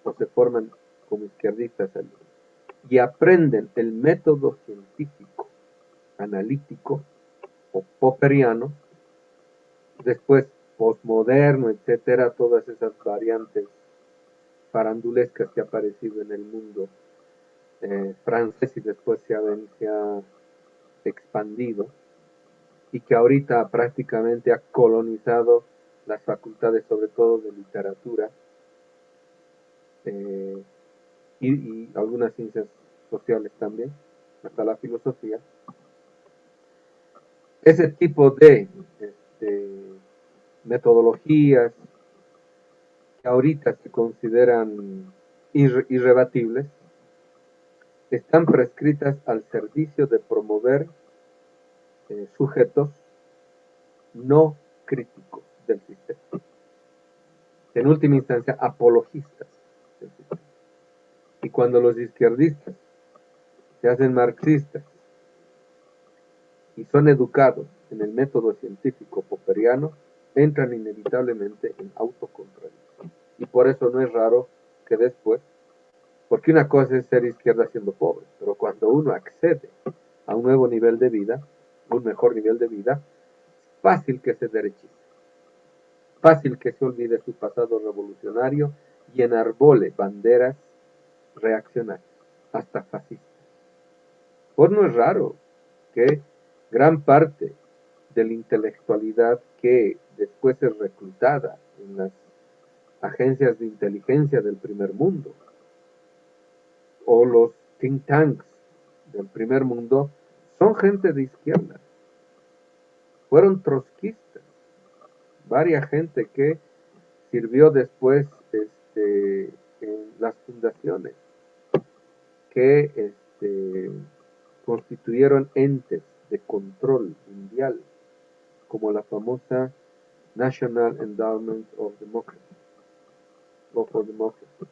o se forman como izquierdistas y aprenden el método científico, analítico o popperiano, después posmoderno, etcétera, todas esas variantes farandulescas que ha aparecido en el mundo francés y después se ha expandido y que ahorita prácticamente ha colonizado las facultades, sobre todo de literatura y algunas ciencias sociales también, hasta la filosofía. Ese tipo de metodologías que ahorita se consideran irrebatibles, están prescritas al servicio de promover sujetos no críticos del sistema. En última instancia, apologistas del sistema. Y cuando los izquierdistas se hacen marxistas y son educados en el método científico popperiano, entran inevitablemente en autocontradicción. Y por eso no es raro que después, porque una cosa es ser izquierda siendo pobre, pero cuando uno accede a un nuevo nivel de vida, un mejor nivel de vida, fácil que se derechice, fácil que se olvide su pasado revolucionario y enarbole banderas reaccionarias, hasta fascistas. Pues no es raro que gran parte de la intelectualidad que después es reclutada en las agencias de inteligencia del primer mundo o los think tanks del primer mundo son gente de izquierda. Fueron trotskistas, varias gente que sirvió después en las fundaciones que constituyeron entes de control mundial, como la famosa National Endowment of Democracy, o for Democracy,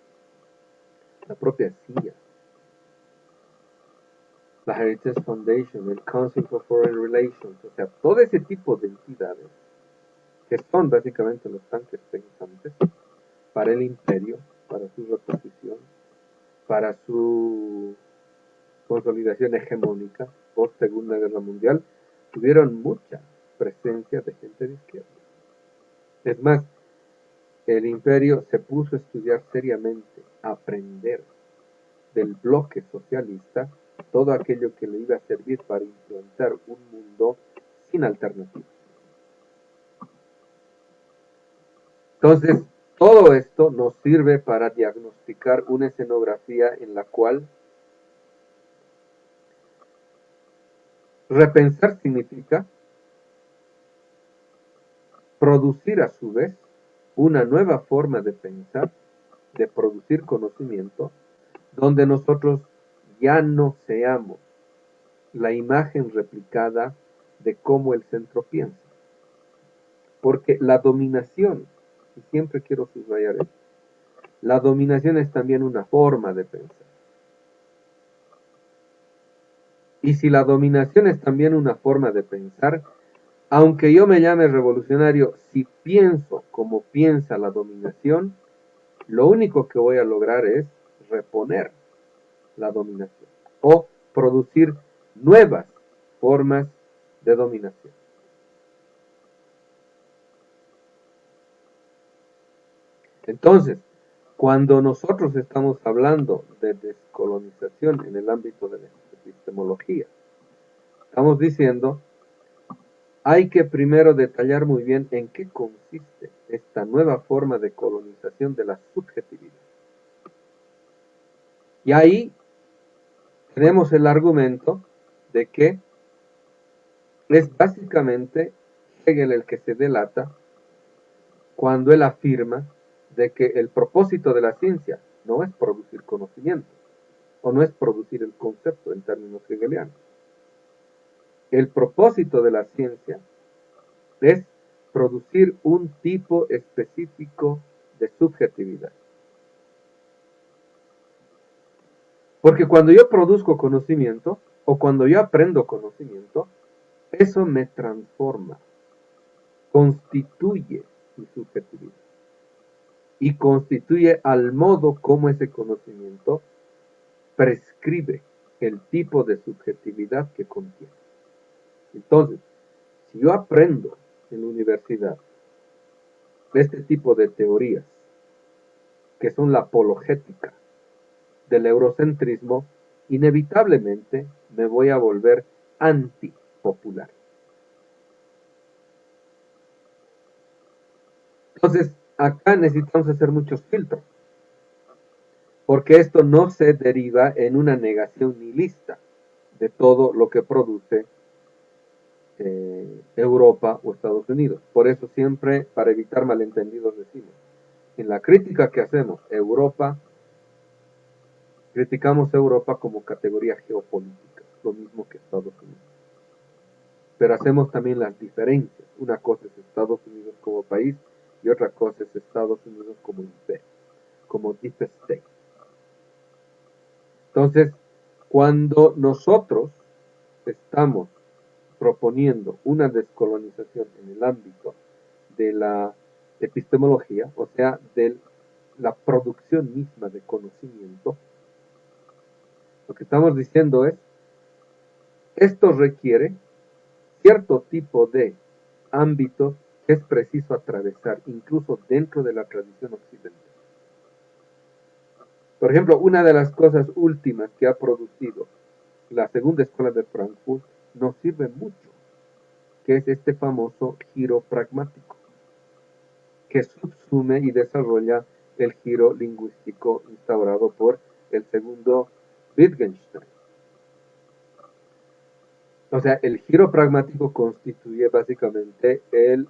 la propia CIA, la Heritage Foundation, el Council for Foreign Relations, o sea, todo ese tipo de entidades que son básicamente los tanques pensantes para el imperio, para su reposición, para su consolidación hegemónica post Segunda Guerra Mundial, tuvieron mucha presencia de gente de izquierda. Es más, el imperio se puso a estudiar seriamente, a aprender del bloque socialista todo aquello que le iba a servir para implantar un mundo sin alternativas. Entonces, todo esto nos sirve para diagnosticar una escenografía en la cual repensar significa producir a su vez una nueva forma de pensar, de producir conocimiento, donde nosotros ya no seamos la imagen replicada de cómo el centro piensa. Porque la dominación, y siempre quiero subrayar esto, la dominación es también una forma de pensar. Y si la dominación es también una forma de pensar, aunque yo me llame revolucionario, si pienso como piensa la dominación, lo único que voy a lograr es reponer la dominación o producir nuevas formas de dominación. Entonces, cuando nosotros estamos hablando de descolonización en el ámbito de la epistemología, estamos diciendo, hay que primero detallar muy bien en qué consiste esta nueva forma de colonización de la subjetividad. Y ahí tenemos el argumento de que es básicamente Hegel el que se delata cuando él afirma de que el propósito de la ciencia no es producir conocimiento, o no es producir el concepto en términos hegelianos. El propósito de la ciencia es producir un tipo específico de subjetividad. Porque cuando yo produzco conocimiento, o cuando yo aprendo conocimiento, eso me transforma, constituye mi subjetividad. Y constituye al modo como ese conocimiento prescribe el tipo de subjetividad que contiene. Entonces, si yo aprendo en la universidad este tipo de teorías, que son la apologética del eurocentrismo, inevitablemente me voy a volver antipopular. Entonces, acá necesitamos hacer muchos filtros, porque esto no se deriva en una negación nihilista de todo lo que produce Europa o Estados Unidos. Por eso siempre, para evitar malentendidos, decimos, en la crítica que hacemos Europa, criticamos a Europa como categoría geopolítica, lo mismo que Estados Unidos. Pero hacemos también las diferencias. Una cosa es Estados Unidos como país y otra cosa es Estados Unidos como imperio, como deep state. Entonces, cuando nosotros estamos proponiendo una descolonización en el ámbito de la epistemología, o sea, de la producción misma de conocimiento, lo que estamos diciendo es, esto requiere cierto tipo de ámbitos que es preciso atravesar, incluso dentro de la tradición occidental. Por ejemplo, una de las cosas últimas que ha producido la segunda escuela de Frankfurt nos sirve mucho, que es este famoso giro pragmático, que subsume y desarrolla el giro lingüístico instaurado por el segundo Wittgenstein. O sea, el giro pragmático constituye básicamente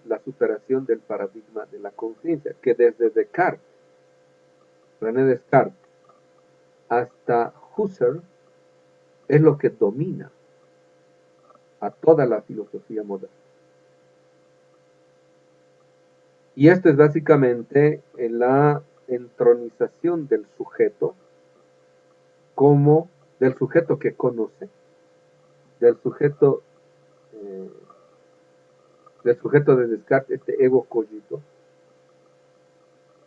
la superación del paradigma de la conciencia, que desde Descartes, René Descartes, hasta Husserl, es lo que domina a toda la filosofía moderna. Y esto es básicamente la entronización del sujeto como del sujeto que conoce, del sujeto de Descartes, este ego cogito,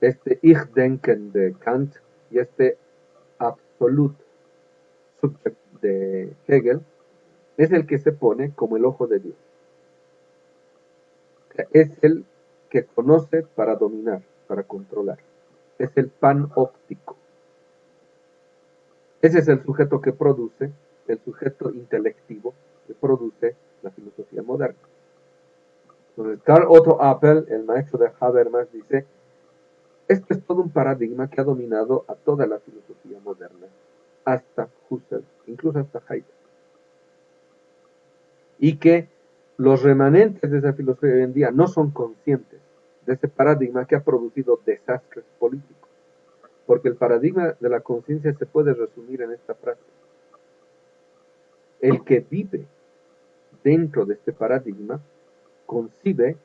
este Ich-Denken de Kant y este Absolut Subjekt de Hegel, es el que se pone como el ojo de Dios. Es el que conoce para dominar, para controlar. Es el panóptico. Ese es el sujeto que produce, el sujeto intelectivo que produce la filosofía moderna. Entonces, Karl Otto Appel, el maestro de Habermas, dice, esto es todo un paradigma que ha dominado a toda la filosofía moderna, hasta Husserl, incluso hasta Heidegger. Y que los remanentes de esa filosofía hoy en día no son conscientes de ese paradigma que ha producido desastres políticos. Porque el paradigma de la conciencia se puede resumir en esta frase. el que vive dentro de este paradigma concibe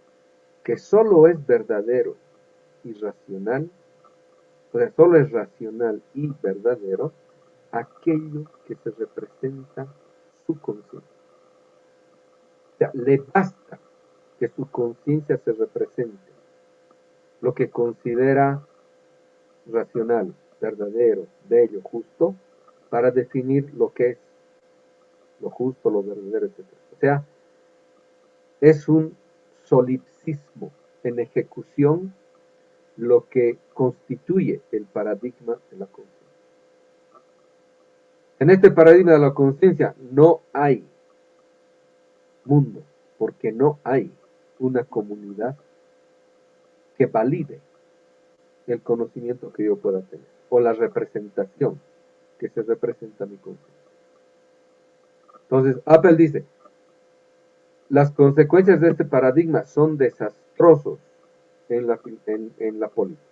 que solo es verdadero y racional, o sea, solo es racional y verdadero aquello que se representa su conciencia. O sea, le basta que su conciencia se represente lo que considera racional, verdadero, bello, justo, para definir lo que es lo justo, lo verdadero, etc. O sea, es un solipsismo en ejecución lo que constituye el paradigma de la conciencia. En este paradigma de la conciencia no hay mundo, porque no hay una comunidad que valide el conocimiento que yo pueda tener, o la representación que se representa mi conciencia. Entonces, Apple dice, las consecuencias de este paradigma son desastrosos en la política,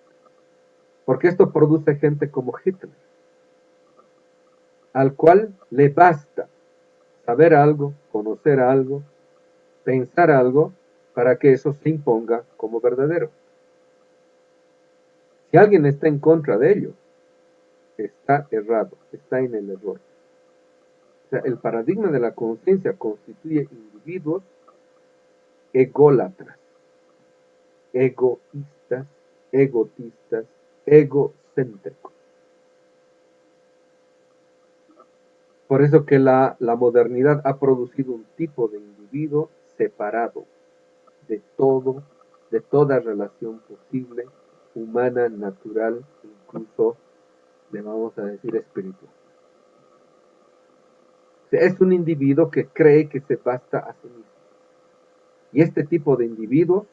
porque esto produce gente como Hitler, al cual le basta saber algo, conocer algo, pensar algo, para que eso se imponga como verdadero. Si alguien está en contra de ello, está errado, está en el error. O sea, el paradigma de la conciencia constituye individuos ególatras, egoístas, egotistas, egocéntricos. Por eso que la modernidad ha producido un tipo de individuo separado de todo, de toda relación posible, humana, natural, incluso, le vamos a decir, espiritual. O sea, es un individuo que cree que se basta a sí mismo. Y este tipo de individuos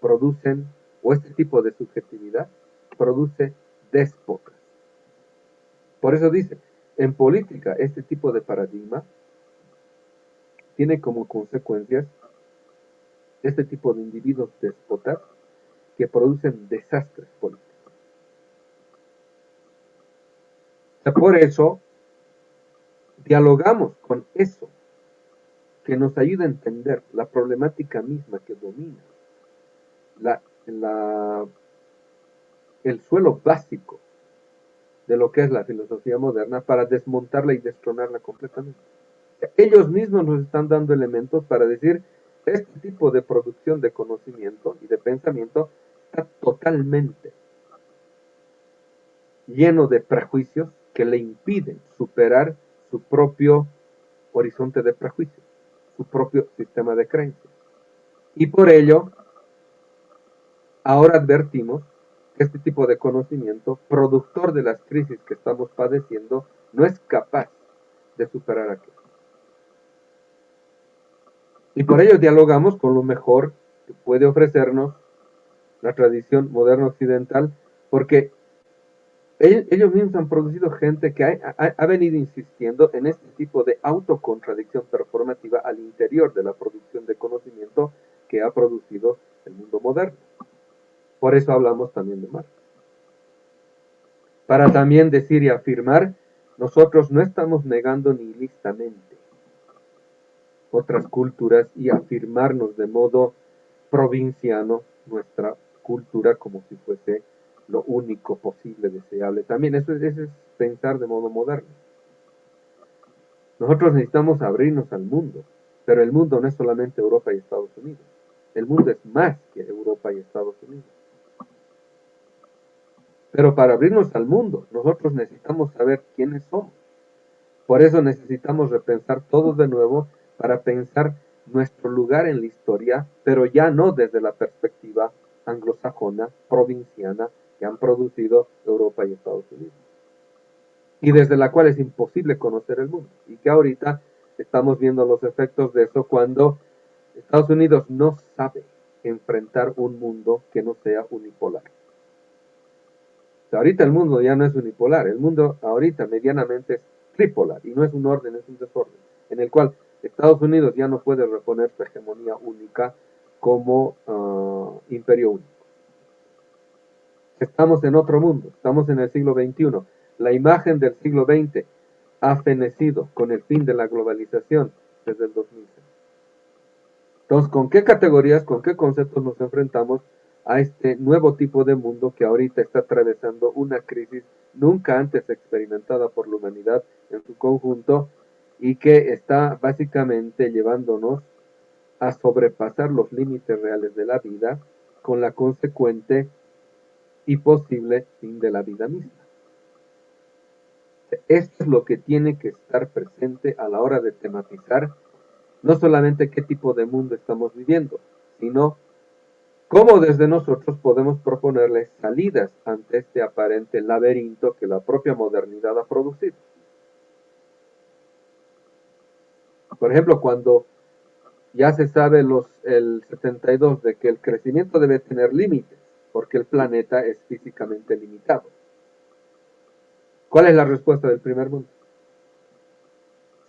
producen, o este tipo de subjetividad, produce déspotas. Por eso dice, en política, este tipo de paradigma tiene como consecuencias este tipo de individuos déspotas que producen desastres políticos. O sea, por eso, dialogamos con eso, que nos ayuda a entender la problemática misma que domina el suelo básico de lo que es la filosofía moderna, para desmontarla y destronarla completamente. Ellos mismos nos están dando elementos para decir, este tipo de producción de conocimiento y de pensamiento está totalmente lleno de prejuicios que le impiden superar su propio horizonte de prejuicios, su propio sistema de creencias. Y por ello, ahora advertimos que este tipo de conocimiento, productor de las crisis que estamos padeciendo, no es capaz de superar aquello. Y por ello dialogamos con lo mejor que puede ofrecernos la tradición moderna occidental, porque ellos mismos han producido gente que ha venido insistiendo en este tipo de autocontradicción performativa al interior de la producción de conocimiento que ha producido el mundo moderno. Por eso hablamos también de Marx. Para también decir y afirmar, nosotros no estamos negando nihilistamente otras culturas y afirmarnos de modo provinciano nuestra cultura como si fuese lo único posible, deseable. También eso es pensar de modo moderno. Nosotros necesitamos abrirnos al mundo, pero el mundo no es solamente Europa y Estados Unidos. El mundo es más que Europa y Estados Unidos. Pero para abrirnos al mundo, nosotros necesitamos saber quiénes somos. Por eso necesitamos repensar todo de nuevo para pensar nuestro lugar en la historia, pero ya no desde la perspectiva anglosajona, provinciana, que han producido Europa y Estados Unidos. Y desde la cual es imposible conocer el mundo. Y que ahorita estamos viendo los efectos de eso cuando Estados Unidos no sabe enfrentar un mundo que no sea unipolar. O sea, ahorita el mundo ya no es unipolar, el mundo ahorita medianamente es tripolar, y no es un orden, es un desorden, en el cual Estados Unidos ya no puede reponer su hegemonía única como imperio único. Estamos en otro mundo, estamos en el siglo XXI. La imagen del siglo XX ha fenecido con el fin de la globalización desde el 2006. Entonces, ¿con qué categorías, con qué conceptos nos enfrentamos a este nuevo tipo de mundo que ahorita está atravesando una crisis nunca antes experimentada por la humanidad en su conjunto y que está básicamente llevándonos a sobrepasar los límites reales de la vida con la consecuente y posible fin de la vida misma? Esto es lo que tiene que estar presente a la hora de tematizar no solamente qué tipo de mundo estamos viviendo, sino cómo desde nosotros podemos proponerles salidas ante este aparente laberinto que la propia modernidad ha producido. Por ejemplo, cuando ya se sabe el 72 de que el crecimiento debe tener límites, porque el planeta es físicamente limitado. ¿Cuál es la respuesta del primer mundo?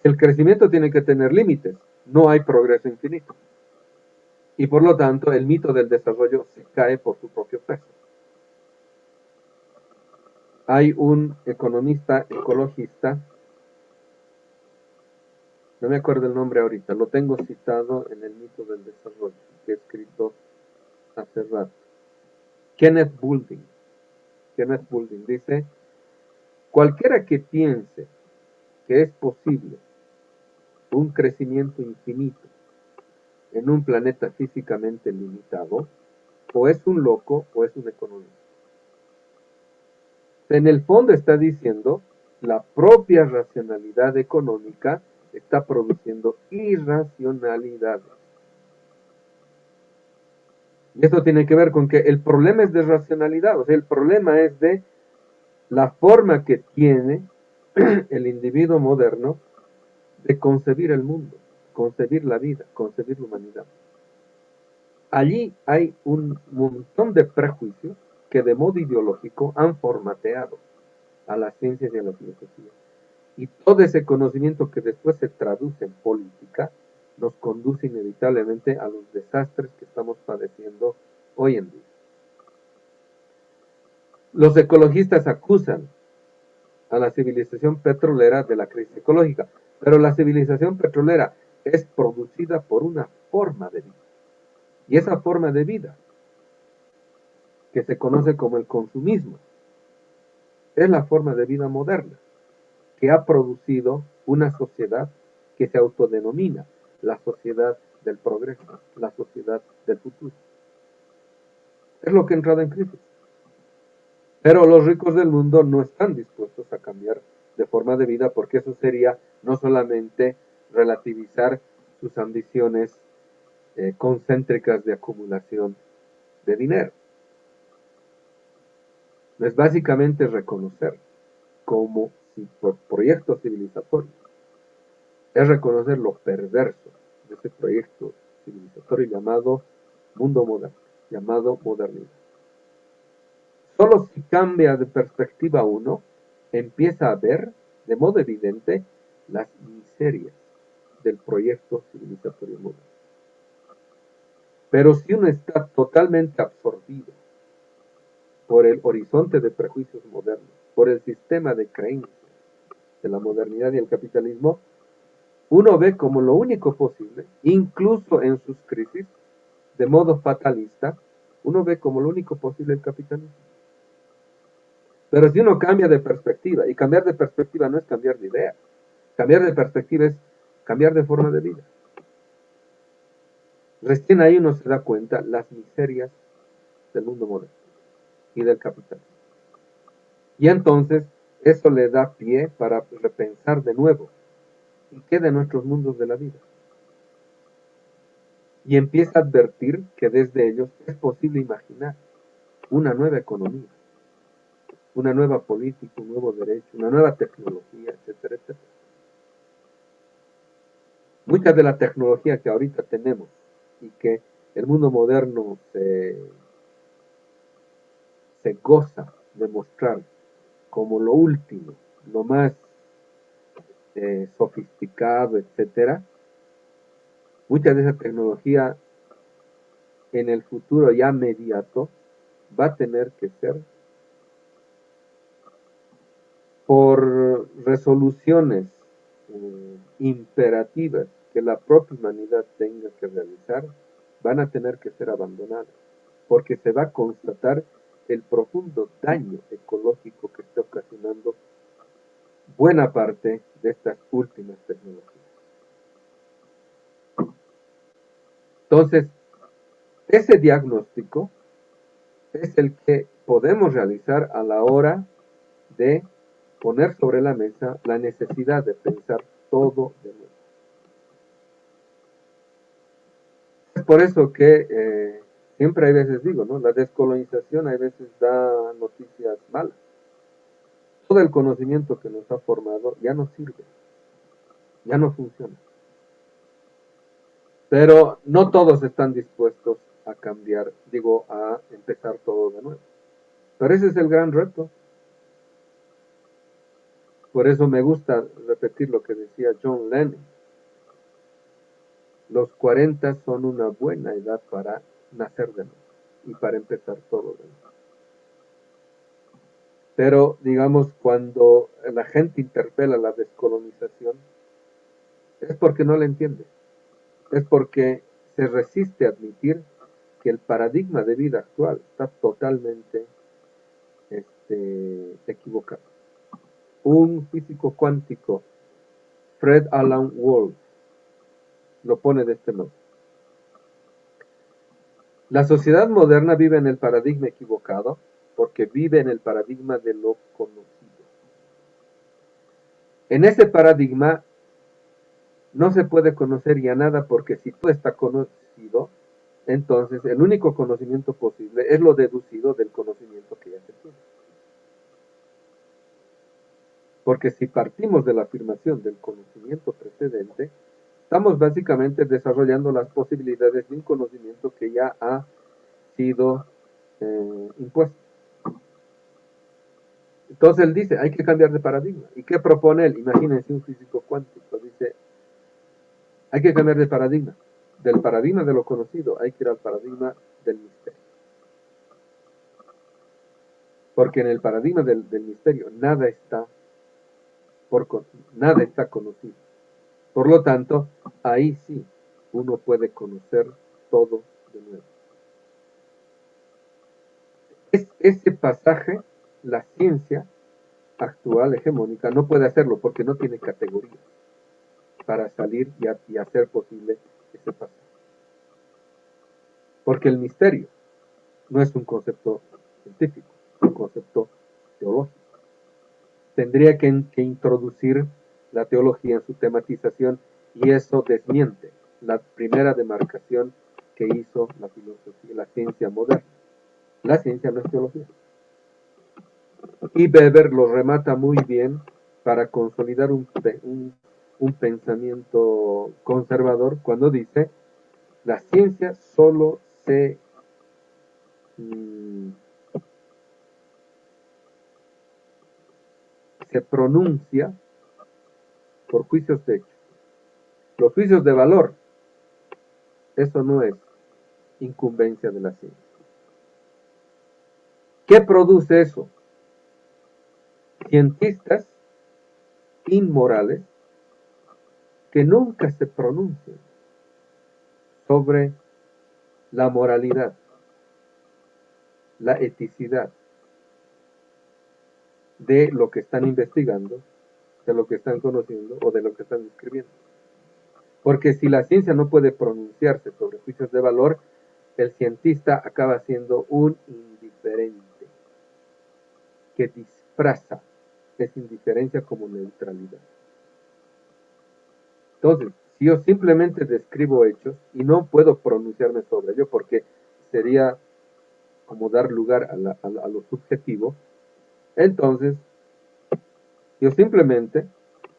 Si el crecimiento tiene que tener límites, no hay progreso infinito. Y por lo tanto, el mito del desarrollo se cae por su propio peso. Hay un economista ecologista, no me acuerdo el nombre ahorita, lo tengo citado en el mito del desarrollo, que he escrito hace rato. Kenneth Boulding dice: cualquiera que piense que es posible un crecimiento infinito en un planeta físicamente limitado, o es un loco o es un economista. En el fondo está diciendo, la propia racionalidad económica está produciendo irracionalidades. Y esto tiene que ver con que el problema es de racionalidad, o sea, el problema es de la forma que tiene el individuo moderno de concebir el mundo, concebir la vida, concebir la humanidad. Allí hay un montón de prejuicios que de modo ideológico han formateado a las ciencias y a la filosofía. Y todo ese conocimiento que después se traduce en política nos conduce inevitablemente a los desastres que estamos padeciendo hoy en día. Los ecologistas acusan a la civilización petrolera de la crisis ecológica, pero la civilización petrolera es producida por una forma de vida. Y esa forma de vida, que se conoce como el consumismo, es la forma de vida moderna, que ha producido una sociedad que se autodenomina la sociedad del progreso, la sociedad del futuro. Es lo que ha entrado en crisis. Pero los ricos del mundo no están dispuestos a cambiar de forma de vida, porque eso sería no solamente relativizar sus ambiciones concéntricas de acumulación de dinero. Es básicamente reconocer como si por proyecto civilizatorio, es reconocer lo perverso de ese proyecto civilizatorio llamado mundo moderno, llamado modernidad. Solo si cambia de perspectiva uno, empieza a ver de modo evidente las miserias del proyecto civilizatorio moderno. Pero si uno está totalmente absorbido por el horizonte de prejuicios modernos, por el sistema de creencias de la modernidad y el capitalismo, uno ve como lo único posible, incluso en sus crisis, de modo fatalista, uno ve como lo único posible el capitalismo. Pero si uno cambia de perspectiva, y cambiar de perspectiva no es cambiar de idea, cambiar de perspectiva es cambiar de forma de vida. Recién ahí uno se da cuenta las miserias del mundo moderno y del capitalismo. Y entonces eso le da pie para repensar de nuevo y qué de nuestros mundos de la vida. Y empieza a advertir que desde ellos es posible imaginar una nueva economía, una nueva política, un nuevo derecho, una nueva tecnología, etcétera, etcétera. Mucha de la tecnología que ahorita tenemos y que el mundo moderno se goza de mostrar como lo último, lo más sofisticado, etcétera, mucha de esa tecnología en el futuro ya inmediato va a tener que ser por resoluciones imperativas que la propia humanidad tenga que realizar, van a tener que ser abandonadas, porque se va a constatar el profundo daño ecológico que está ocasionando buena parte de estas últimas tecnologías. Entonces, ese diagnóstico es el que podemos realizar a la hora de poner sobre la mesa la necesidad de pensar todo de nuevo. Es por eso que siempre hay veces digo, ¿no? La descolonización a veces da noticias malas. Todo el conocimiento que nos ha formado ya no sirve, ya no funciona. Pero no todos están dispuestos a cambiar, digo, a empezar todo de nuevo. Pero ese es el gran reto. Por eso me gusta repetir lo que decía John Lennon. Los 40 son una buena edad para nacer de nuevo y para empezar todo de nuevo. Pero, digamos, cuando la gente interpela la descolonización, es porque no la entiende. Es porque se resiste a admitir que el paradigma de vida actual está totalmente equivocado. Un físico cuántico, Fred Alan Wolf, lo pone de este modo. La sociedad moderna vive en el paradigma equivocado porque vive en el paradigma de lo conocido. En ese paradigma no se puede conocer ya nada porque si todo está conocido, entonces el único conocimiento posible es lo deducido del conocimiento que ya se tiene. Porque si partimos de la afirmación del conocimiento precedente, estamos básicamente desarrollando las posibilidades de un conocimiento que ya ha sido impuesto. Entonces él dice, hay que cambiar de paradigma. ¿Y qué propone él? Imagínense un físico cuántico. Dice, hay que cambiar de paradigma. Del paradigma de lo conocido hay que ir al paradigma del misterio. Porque en el paradigma del misterio nada está conocido. Por lo tanto, ahí sí uno puede conocer todo de nuevo. Ese pasaje, la ciencia actual hegemónica no puede hacerlo porque no tiene categorías para salir y hacer posible ese pasaje. Porque el misterio no es un concepto científico, es un concepto teológico. Tendría que introducir la teología en su tematización y eso desmiente la primera demarcación que hizo la filosofía, la ciencia moderna. La ciencia no es teología. Y Weber lo remata muy bien para consolidar un pensamiento conservador cuando dice, la ciencia solo se pronuncia por juicios de hecho. Los juicios de valor, eso no es incumbencia de la ciencia. ¿Qué produce eso? Cientistas inmorales que nunca se pronuncian sobre la moralidad, la eticidad de lo que están investigando, de lo que están conociendo o de lo que están escribiendo. Porque si la ciencia no puede pronunciarse sobre juicios de valor, el cientista acaba siendo un indiferente que disfraza esa indiferencia como neutralidad. Entonces, si yo simplemente describo hechos y no puedo pronunciarme sobre ello porque sería como dar lugar a lo subjetivo, entonces yo simplemente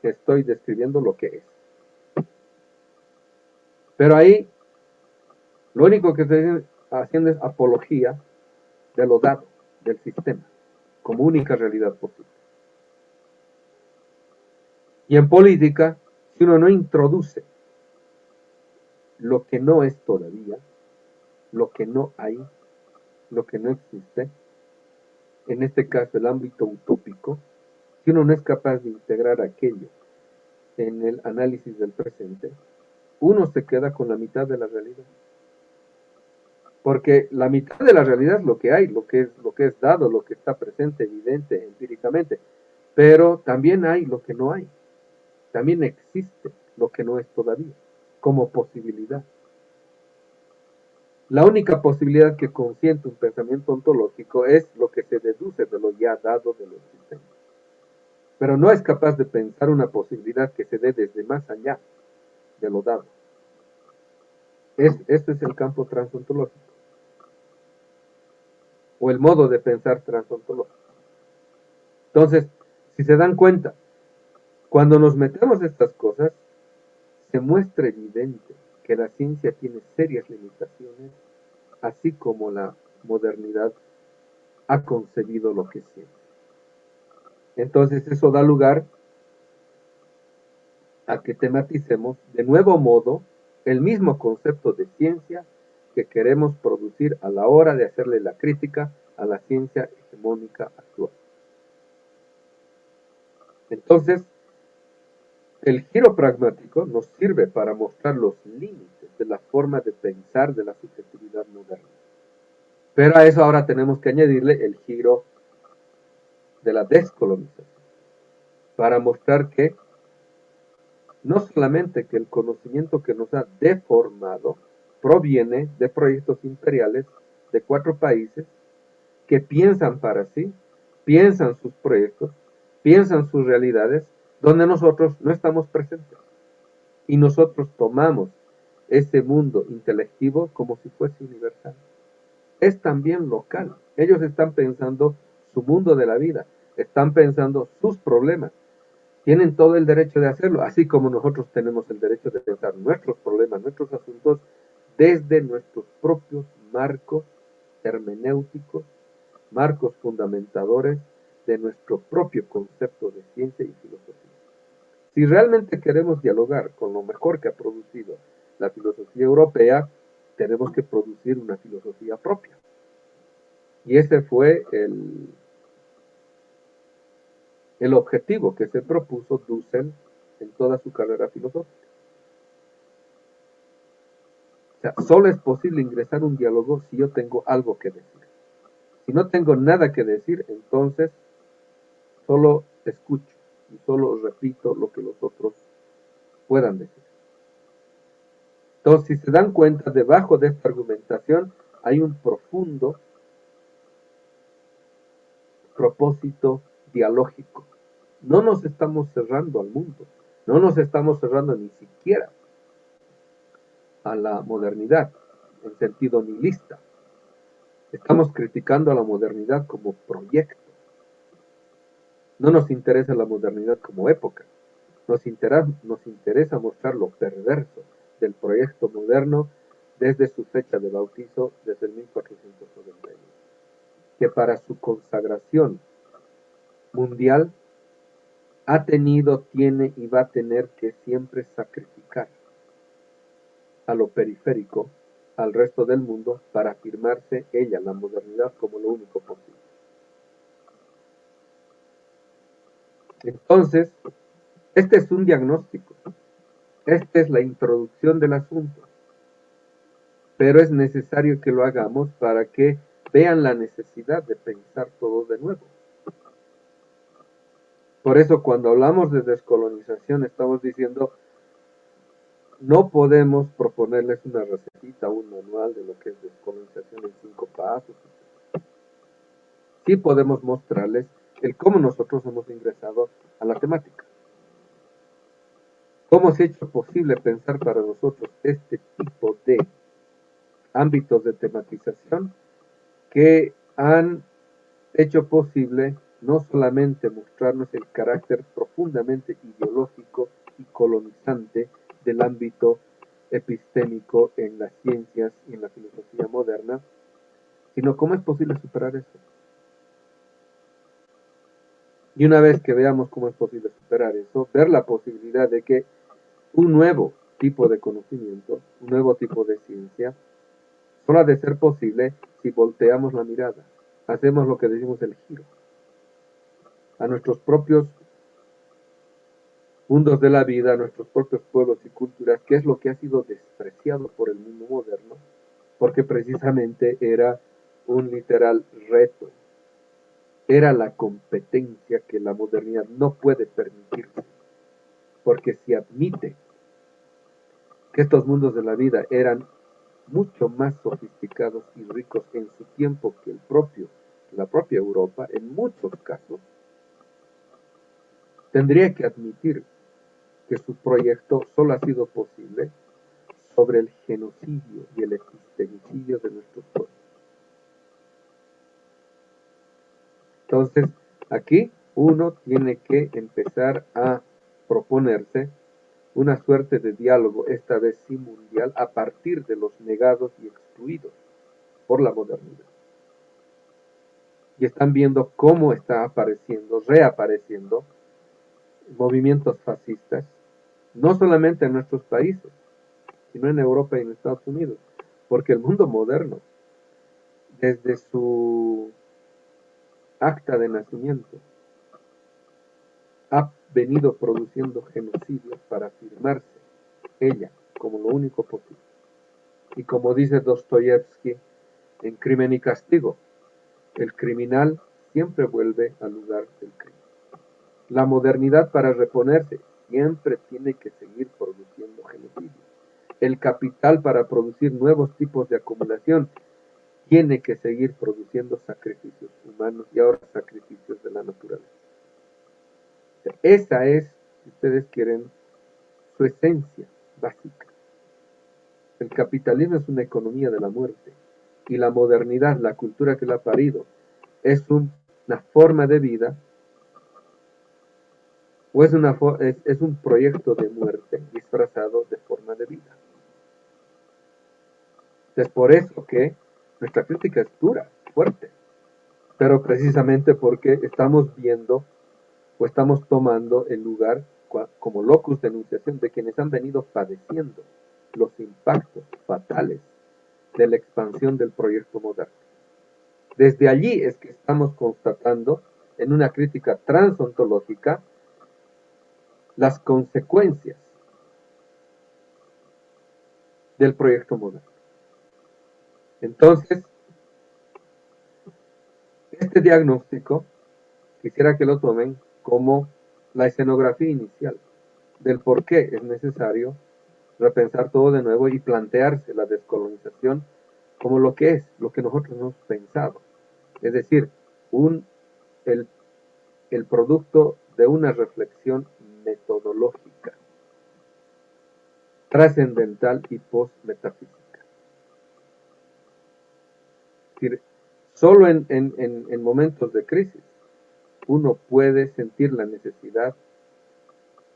estoy describiendo lo que es. Pero ahí lo único que estoy haciendo es apología de lo dado, del sistema, como única realidad posible. Y en política, si uno no introduce lo que no es todavía, lo que no hay, lo que no existe, en este caso el ámbito utópico, si uno no es capaz de integrar aquello en el análisis del presente, uno se queda con la mitad de la realidad. Porque la mitad de la realidad es lo que hay, lo que es dado, lo que está presente, evidente, empíricamente. Pero también hay lo que no hay. También existe lo que no es todavía, como posibilidad. La única posibilidad que consiente un pensamiento ontológico es lo que se deduce de lo ya dado, de lo existente. Pero no es capaz de pensar una posibilidad que se dé desde más allá de lo dado. Este es el campo transontológico, o el modo de pensar transontológico. Entonces, si se dan cuenta, cuando nos metemos estas cosas, se muestra evidente que la ciencia tiene serias limitaciones, así como la modernidad ha concebido lo que es ciencia. Entonces, eso da lugar a que tematicemos de nuevo modo el mismo concepto de ciencia que queremos producir a la hora de hacerle la crítica a la ciencia hegemónica actual. Entonces, el giro pragmático nos sirve para mostrar los límites de la forma de pensar de la subjetividad moderna. Pero a eso ahora tenemos que añadirle el giro de la descolonización, para mostrar que no solamente que el conocimiento que nos ha deformado proviene de proyectos imperiales de 4 países que piensan para sí, piensan sus proyectos, piensan sus realidades, donde nosotros no estamos presentes. Y nosotros tomamos ese mundo intelectivo como si fuese universal. Es también local. Ellos están pensando su mundo de la vida, están pensando sus problemas. Tienen todo el derecho de hacerlo, así como nosotros tenemos el derecho de pensar nuestros problemas, nuestros asuntos, desde nuestros propios marcos hermenéuticos, marcos fundamentadores de nuestro propio concepto de ciencia y filosofía. Si realmente queremos dialogar con lo mejor que ha producido la filosofía europea, tenemos que producir una filosofía propia. Y ese fue el objetivo que se propuso Dussel en toda su carrera filosófica. O sea, solo es posible ingresar un diálogo si yo tengo algo que decir. Si no tengo nada que decir, entonces solo escucho y solo repito lo que los otros puedan decir. Entonces, si se dan cuenta, debajo de esta argumentación hay un profundo propósito dialógico. No nos estamos cerrando al mundo, no nos estamos cerrando ni siquiera a la modernidad en sentido nihilista. Estamos criticando a la modernidad como proyecto. No nos interesa la modernidad como época. Nos interesa mostrar lo perverso del proyecto moderno desde su fecha de bautizo, desde el 1491, que para su consagración mundial ha tenido, tiene y va a tener que siempre sacrificar a lo periférico, al resto del mundo, para afirmarse ella, la modernidad, como lo único posible. Entonces, este es un diagnóstico, esta es la introducción del asunto, pero es necesario que lo hagamos para que vean la necesidad de pensar todo de nuevo. Por eso cuando hablamos de descolonización estamos diciendo, no podemos proponerles una recetita, un manual de lo que es descolonización en 5 pasos. Sí podemos mostrarles el cómo nosotros hemos ingresado a la temática. ¿Cómo se ha hecho posible pensar para nosotros este tipo de ámbitos de tematización que han hecho posible no solamente mostrarnos el carácter profundamente ideológico y colonizante del ámbito epistémico en las ciencias y en la filosofía moderna, sino cómo es posible superar eso? Y una vez que veamos cómo es posible superar eso, ver la posibilidad de que un nuevo tipo de conocimiento, un nuevo tipo de ciencia, solo ha de ser posible si volteamos la mirada, hacemos lo que decimos el giro. a nuestros propios mundos de la vida, a nuestros propios pueblos y culturas, que es lo que ha sido despreciado por el mundo moderno, porque precisamente era un literal reto, era la competencia que la modernidad no puede permitirse, porque si admite que estos mundos de la vida eran mucho más sofisticados y ricos en su tiempo que la propia Europa, en muchos casos, tendría que admitir que su proyecto solo ha sido posible sobre el genocidio y el epistemicidio de nuestros pueblos. Entonces, aquí uno tiene que empezar a proponerse una suerte de diálogo, esta vez sí mundial, a partir de los negados y excluidos por la modernidad. Y están viendo cómo está apareciendo, reapareciendo, movimientos fascistas, no solamente en nuestros países, sino en Europa y en Estados Unidos, porque el mundo moderno, desde su acta de nacimiento, ha venido produciendo genocidios para afirmarse ella como lo único posible. Y como dice Dostoyevsky en Crimen y Castigo, el criminal siempre vuelve al lugar del crimen. La modernidad, para reponerse, siempre tiene que seguir produciendo genocidios. El capital, para producir nuevos tipos de acumulación, tiene que seguir produciendo sacrificios humanos y ahora sacrificios de la naturaleza. Esa es, si ustedes quieren, su esencia básica. El capitalismo es una economía de la muerte y la modernidad, la cultura que la ha parido, es una forma de vida o es un proyecto de muerte disfrazado de forma de vida. Es por eso que nuestra crítica es dura, fuerte, pero precisamente porque estamos viendo o estamos tomando el lugar como locus de enunciación de quienes han venido padeciendo los impactos fatales de la expansión del proyecto moderno. Desde allí es que estamos constatando en una crítica transontológica las consecuencias del proyecto moderno. Entonces, este diagnóstico quisiera que lo tomen como la escenografía inicial del por qué es necesario repensar todo de nuevo y plantearse la descolonización como lo que es, lo que nosotros hemos pensado. Es decir, el producto de una reflexión metodológica, trascendental y post-metafísica. Es decir, solo en momentos de crisis uno puede sentir la necesidad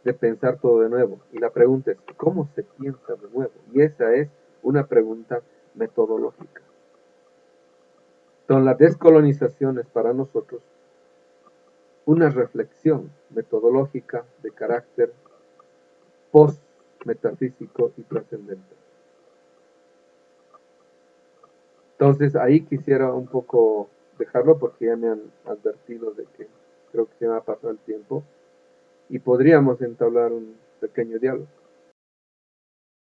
de pensar todo de nuevo. Y la pregunta es, ¿cómo se piensa de nuevo? Y esa es una pregunta metodológica. Entonces, la descolonización es para nosotros una reflexión metodológica de carácter post-metafísico y trascendental. Entonces, ahí quisiera un poco dejarlo porque ya me han advertido de que creo que se me ha pasado el tiempo y podríamos entablar un pequeño diálogo.